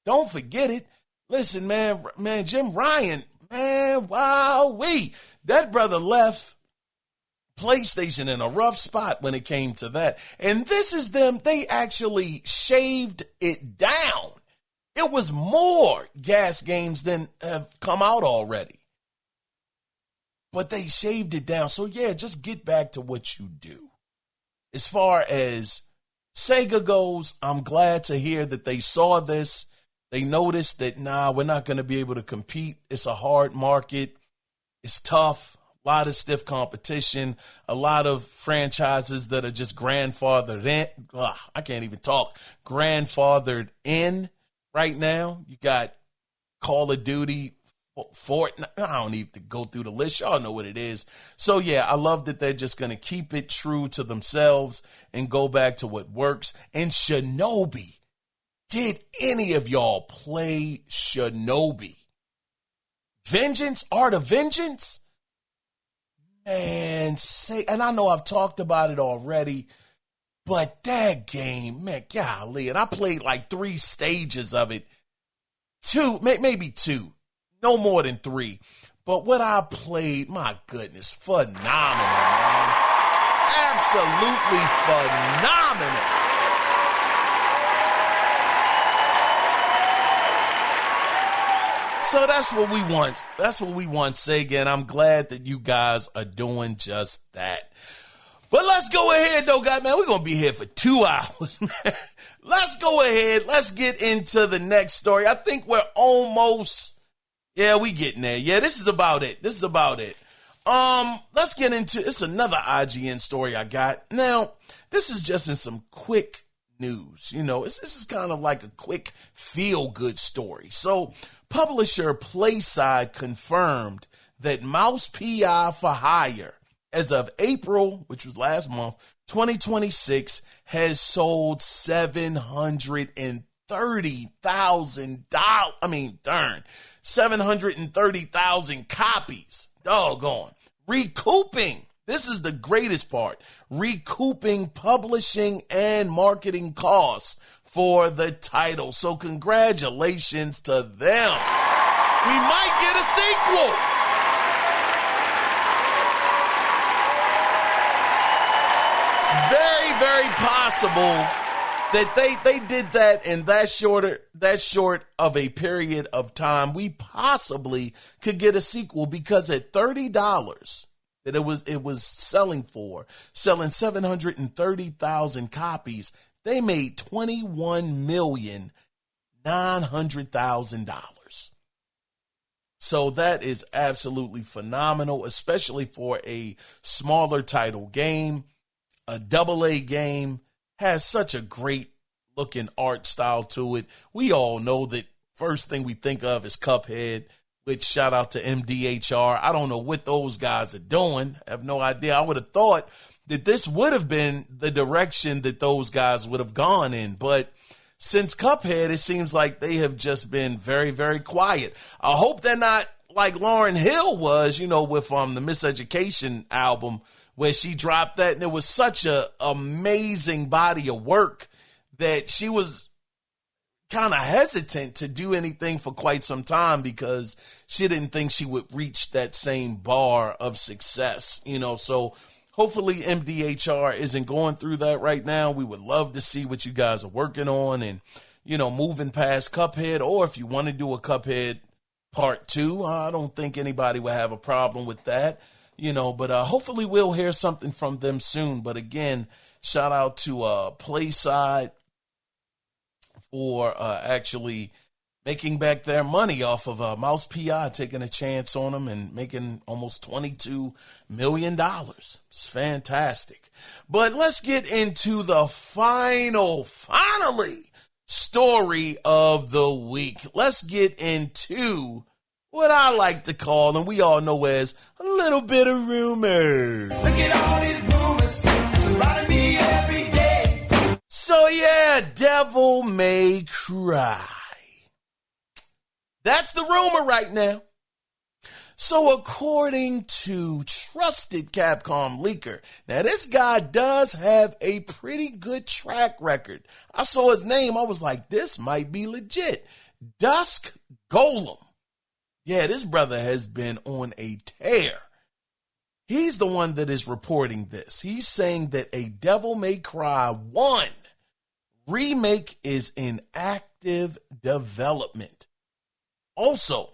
Don't forget it. Listen, man, Jim Ryan, man, wowee. That brother left PlayStation in a rough spot when it came to that. And this is them. They actually shaved it down. It was more gas games than have come out already. But they shaved it down. So, yeah, just get back to what you do. As far as Sega goes, I'm glad to hear that they saw this. They noticed that, we're not going to be able to compete. It's a hard market. It's tough. A lot of stiff competition, a lot of franchises that are just grandfathered in. I can't even talk. Grandfathered in right now. You got Call of Duty, Fortnite. I don't need to go through the list. Y'all know what it is. So, yeah, I love that they're just going to keep it true to themselves and go back to what works. And Shinobi. Did any of y'all play Shinobi? Vengeance? Art of Vengeance? Man, and I know I've talked about it already, but that game, man, golly, and I played like 3 stages of it. 2, maybe 2, no more than 3. But what I played, my goodness, phenomenal, man. Absolutely phenomenal. So that's what we want. That's what we want, Sega, and I'm glad that you guys are doing just that. But let's go ahead, though, guys, man. We're going to be here for 2 hours, man. Let's go ahead. Let's get into the next story. I think we're almost, we getting there. Yeah, this is about it. Let's get into, it's another IGN story I got. Now, this is just in some quick news. You know, this is kind of like a quick feel-good story. So, publisher PlaySide confirmed that Mouse PI for Hire, as of April, which was last month, 2026, has sold 730,000 copies. Doggone. Recouping. This is the greatest part. Recouping publishing and marketing costs for the title. So congratulations to them. We might get a sequel. It's very, very possible that they did that in that short of a period of time. We possibly could get a sequel because at $30 that it was selling 730,000 copies, they made $21,900,000. So that is absolutely phenomenal, especially for a smaller title game. A AA game has such a great looking art style to it. We all know that first thing we think of is Cuphead, which shout out to MDHR. I don't know what those guys are doing. I have no idea. I would have thought that this would have been the direction that those guys would have gone in. But since Cuphead, it seems like they have just been very, very quiet. I hope they're not like Lauryn Hill was, you know, with the Miseducation album, where she dropped that. And it was such a amazing body of work that she was kind of hesitant to do anything for quite some time because she didn't think she would reach that same bar of success, so hopefully MDHR isn't going through that right now. We would love to see what you guys are working on and, moving past Cuphead, or if you want to do a Cuphead part 2, I don't think anybody would have a problem with that, but hopefully we'll hear something from them soon. But again, shout out to Playside for actually making back their money off of Mouse PI, taking a chance on them and making almost $22 million. It's fantastic. But let's get into the finally, story of the week. Let's get into what I like to call, and we all know as, a little bit of rumors. Look at all these rumors surrounding me every day. So yeah, Devil May Cry. That's the rumor right now. So according to trusted Capcom leaker, now this guy does have a pretty good track record. I saw his name. I was like, this might be legit. Dusk Golem. Yeah, this brother has been on a tear. He's the one that is reporting this. He's saying that a Devil May Cry 1 remake is in active development. Also,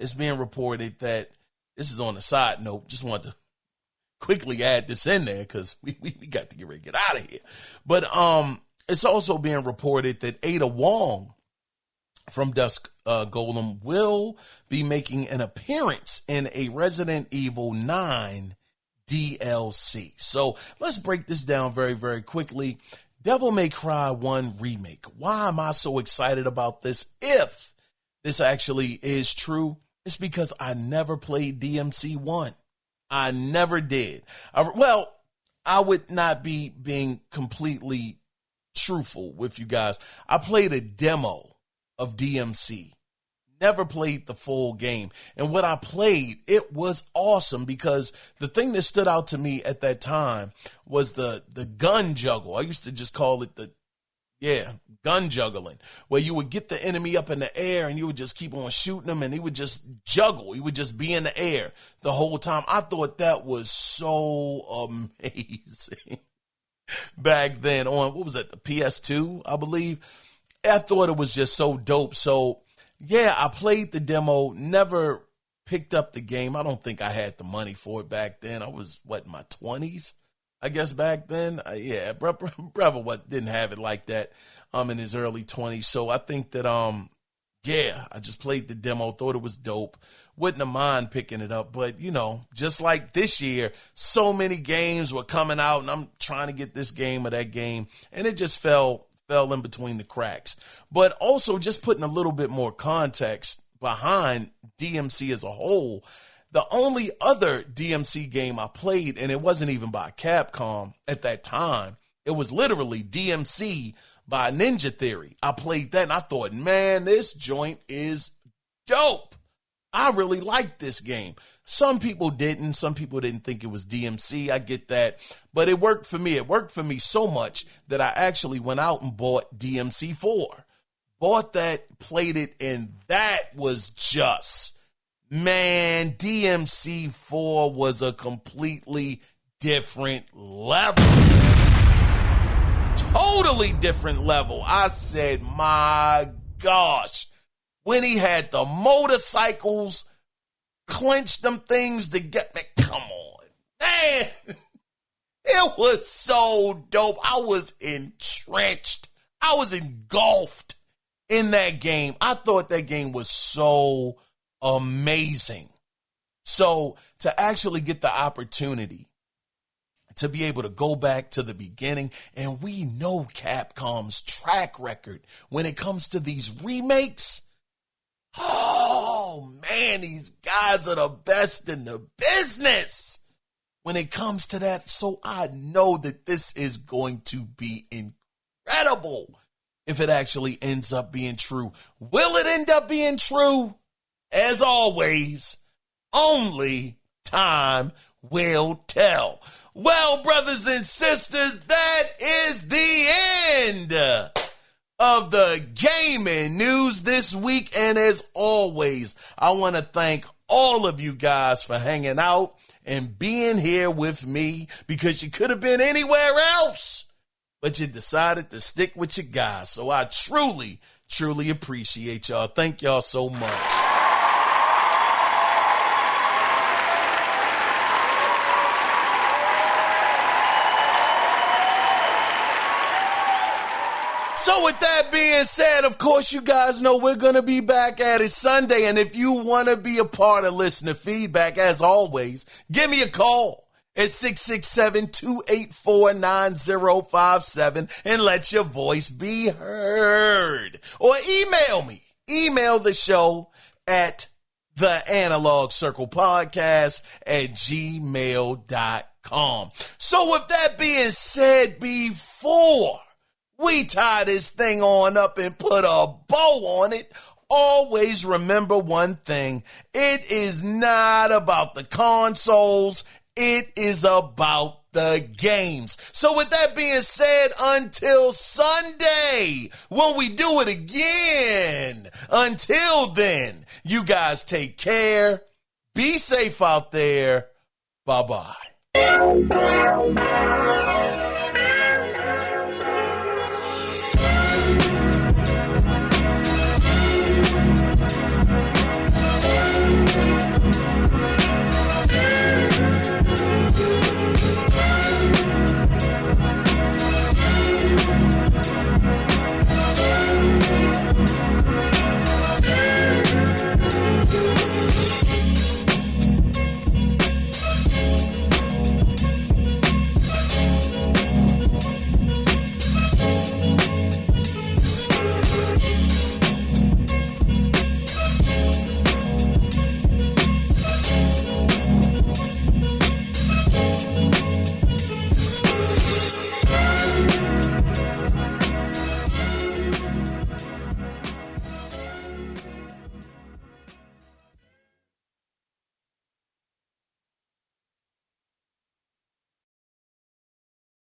it's being reported that, this is on a side note, just wanted to quickly add this in there because we got to get ready to get out of here. But it's also being reported that Ada Wong from Dusk Golem will be making an appearance in a Resident Evil 9 DLC. So let's break this down very, very quickly. Devil May Cry 1 remake. Why am I so excited about this? If this actually is true, it's because I never played DMC 1. I never did. I would not be being completely truthful with you guys. I played a demo of DMC. Never played the full game. And what I played, it was awesome because the thing that stood out to me at that time was the gun juggle. I used to just call it gun juggling, where you would get the enemy up in the air and you would just keep on shooting them and he would just juggle. He would just be in the air the whole time. I thought that was so amazing back then on, what was that, the PS2, I believe. I thought it was just so dope. So yeah, I played the demo, never picked up the game. I don't think I had the money for it back then. I was, in my 20s, I guess, back then. Brother didn't have it like that in his early 20s. So I think that, I just played the demo, thought it was dope. Wouldn't have mind picking it up. But, just like this year, so many games were coming out, and I'm trying to get this game or that game, and it just fell in between the cracks. But also just putting a little bit more context behind DMC as a whole, the only other DMC game I played, and it wasn't even by Capcom at that time, it was literally DMC by Ninja Theory. I played that and I thought, man, this joint is dope. I really liked this game. Some people didn't. Some people didn't think it was DMC. I get that. But it worked for me. It worked for me so much that I actually went out and bought DMC 4. Bought that, played it, and that was just, man, DMC 4 was a completely different level. Totally different level. I said, my gosh. When he had the motorcycles, clenched them things to get me. Come on, man. It was so dope. I was entrenched. I was engulfed in that game. I thought that game was so amazing. So to actually get the opportunity to be able to go back to the beginning, and we know Capcom's track record when it comes to these remakes. Oh, man, these guys are the best in the business when it comes to that. So I know that this is going to be incredible if it actually ends up being true. Will it end up being true? As always, only time will tell. Well, brothers and sisters, that is the end of the gaming news this week. And as always, I want to thank all of you guys for hanging out and being here with me, because you could have been anywhere else, but you decided to stick with your guys. So I truly, truly appreciate y'all. Thank y'all so much. So with that being said, of course, you guys know we're going to be back at it Sunday. And if you want to be a part of listener feedback, as always, give me a call at 667-284-9057 and let your voice be heard. Or email me. Email the show at theanalogcirclepodcast@gmail.com. So with that being said, before we tie this thing on up and put a bow on it, always remember one thing. It is not about the consoles. It is about the games. So with that being said, until Sunday, when we do it again, until then, you guys take care. Be safe out there. Bye-bye.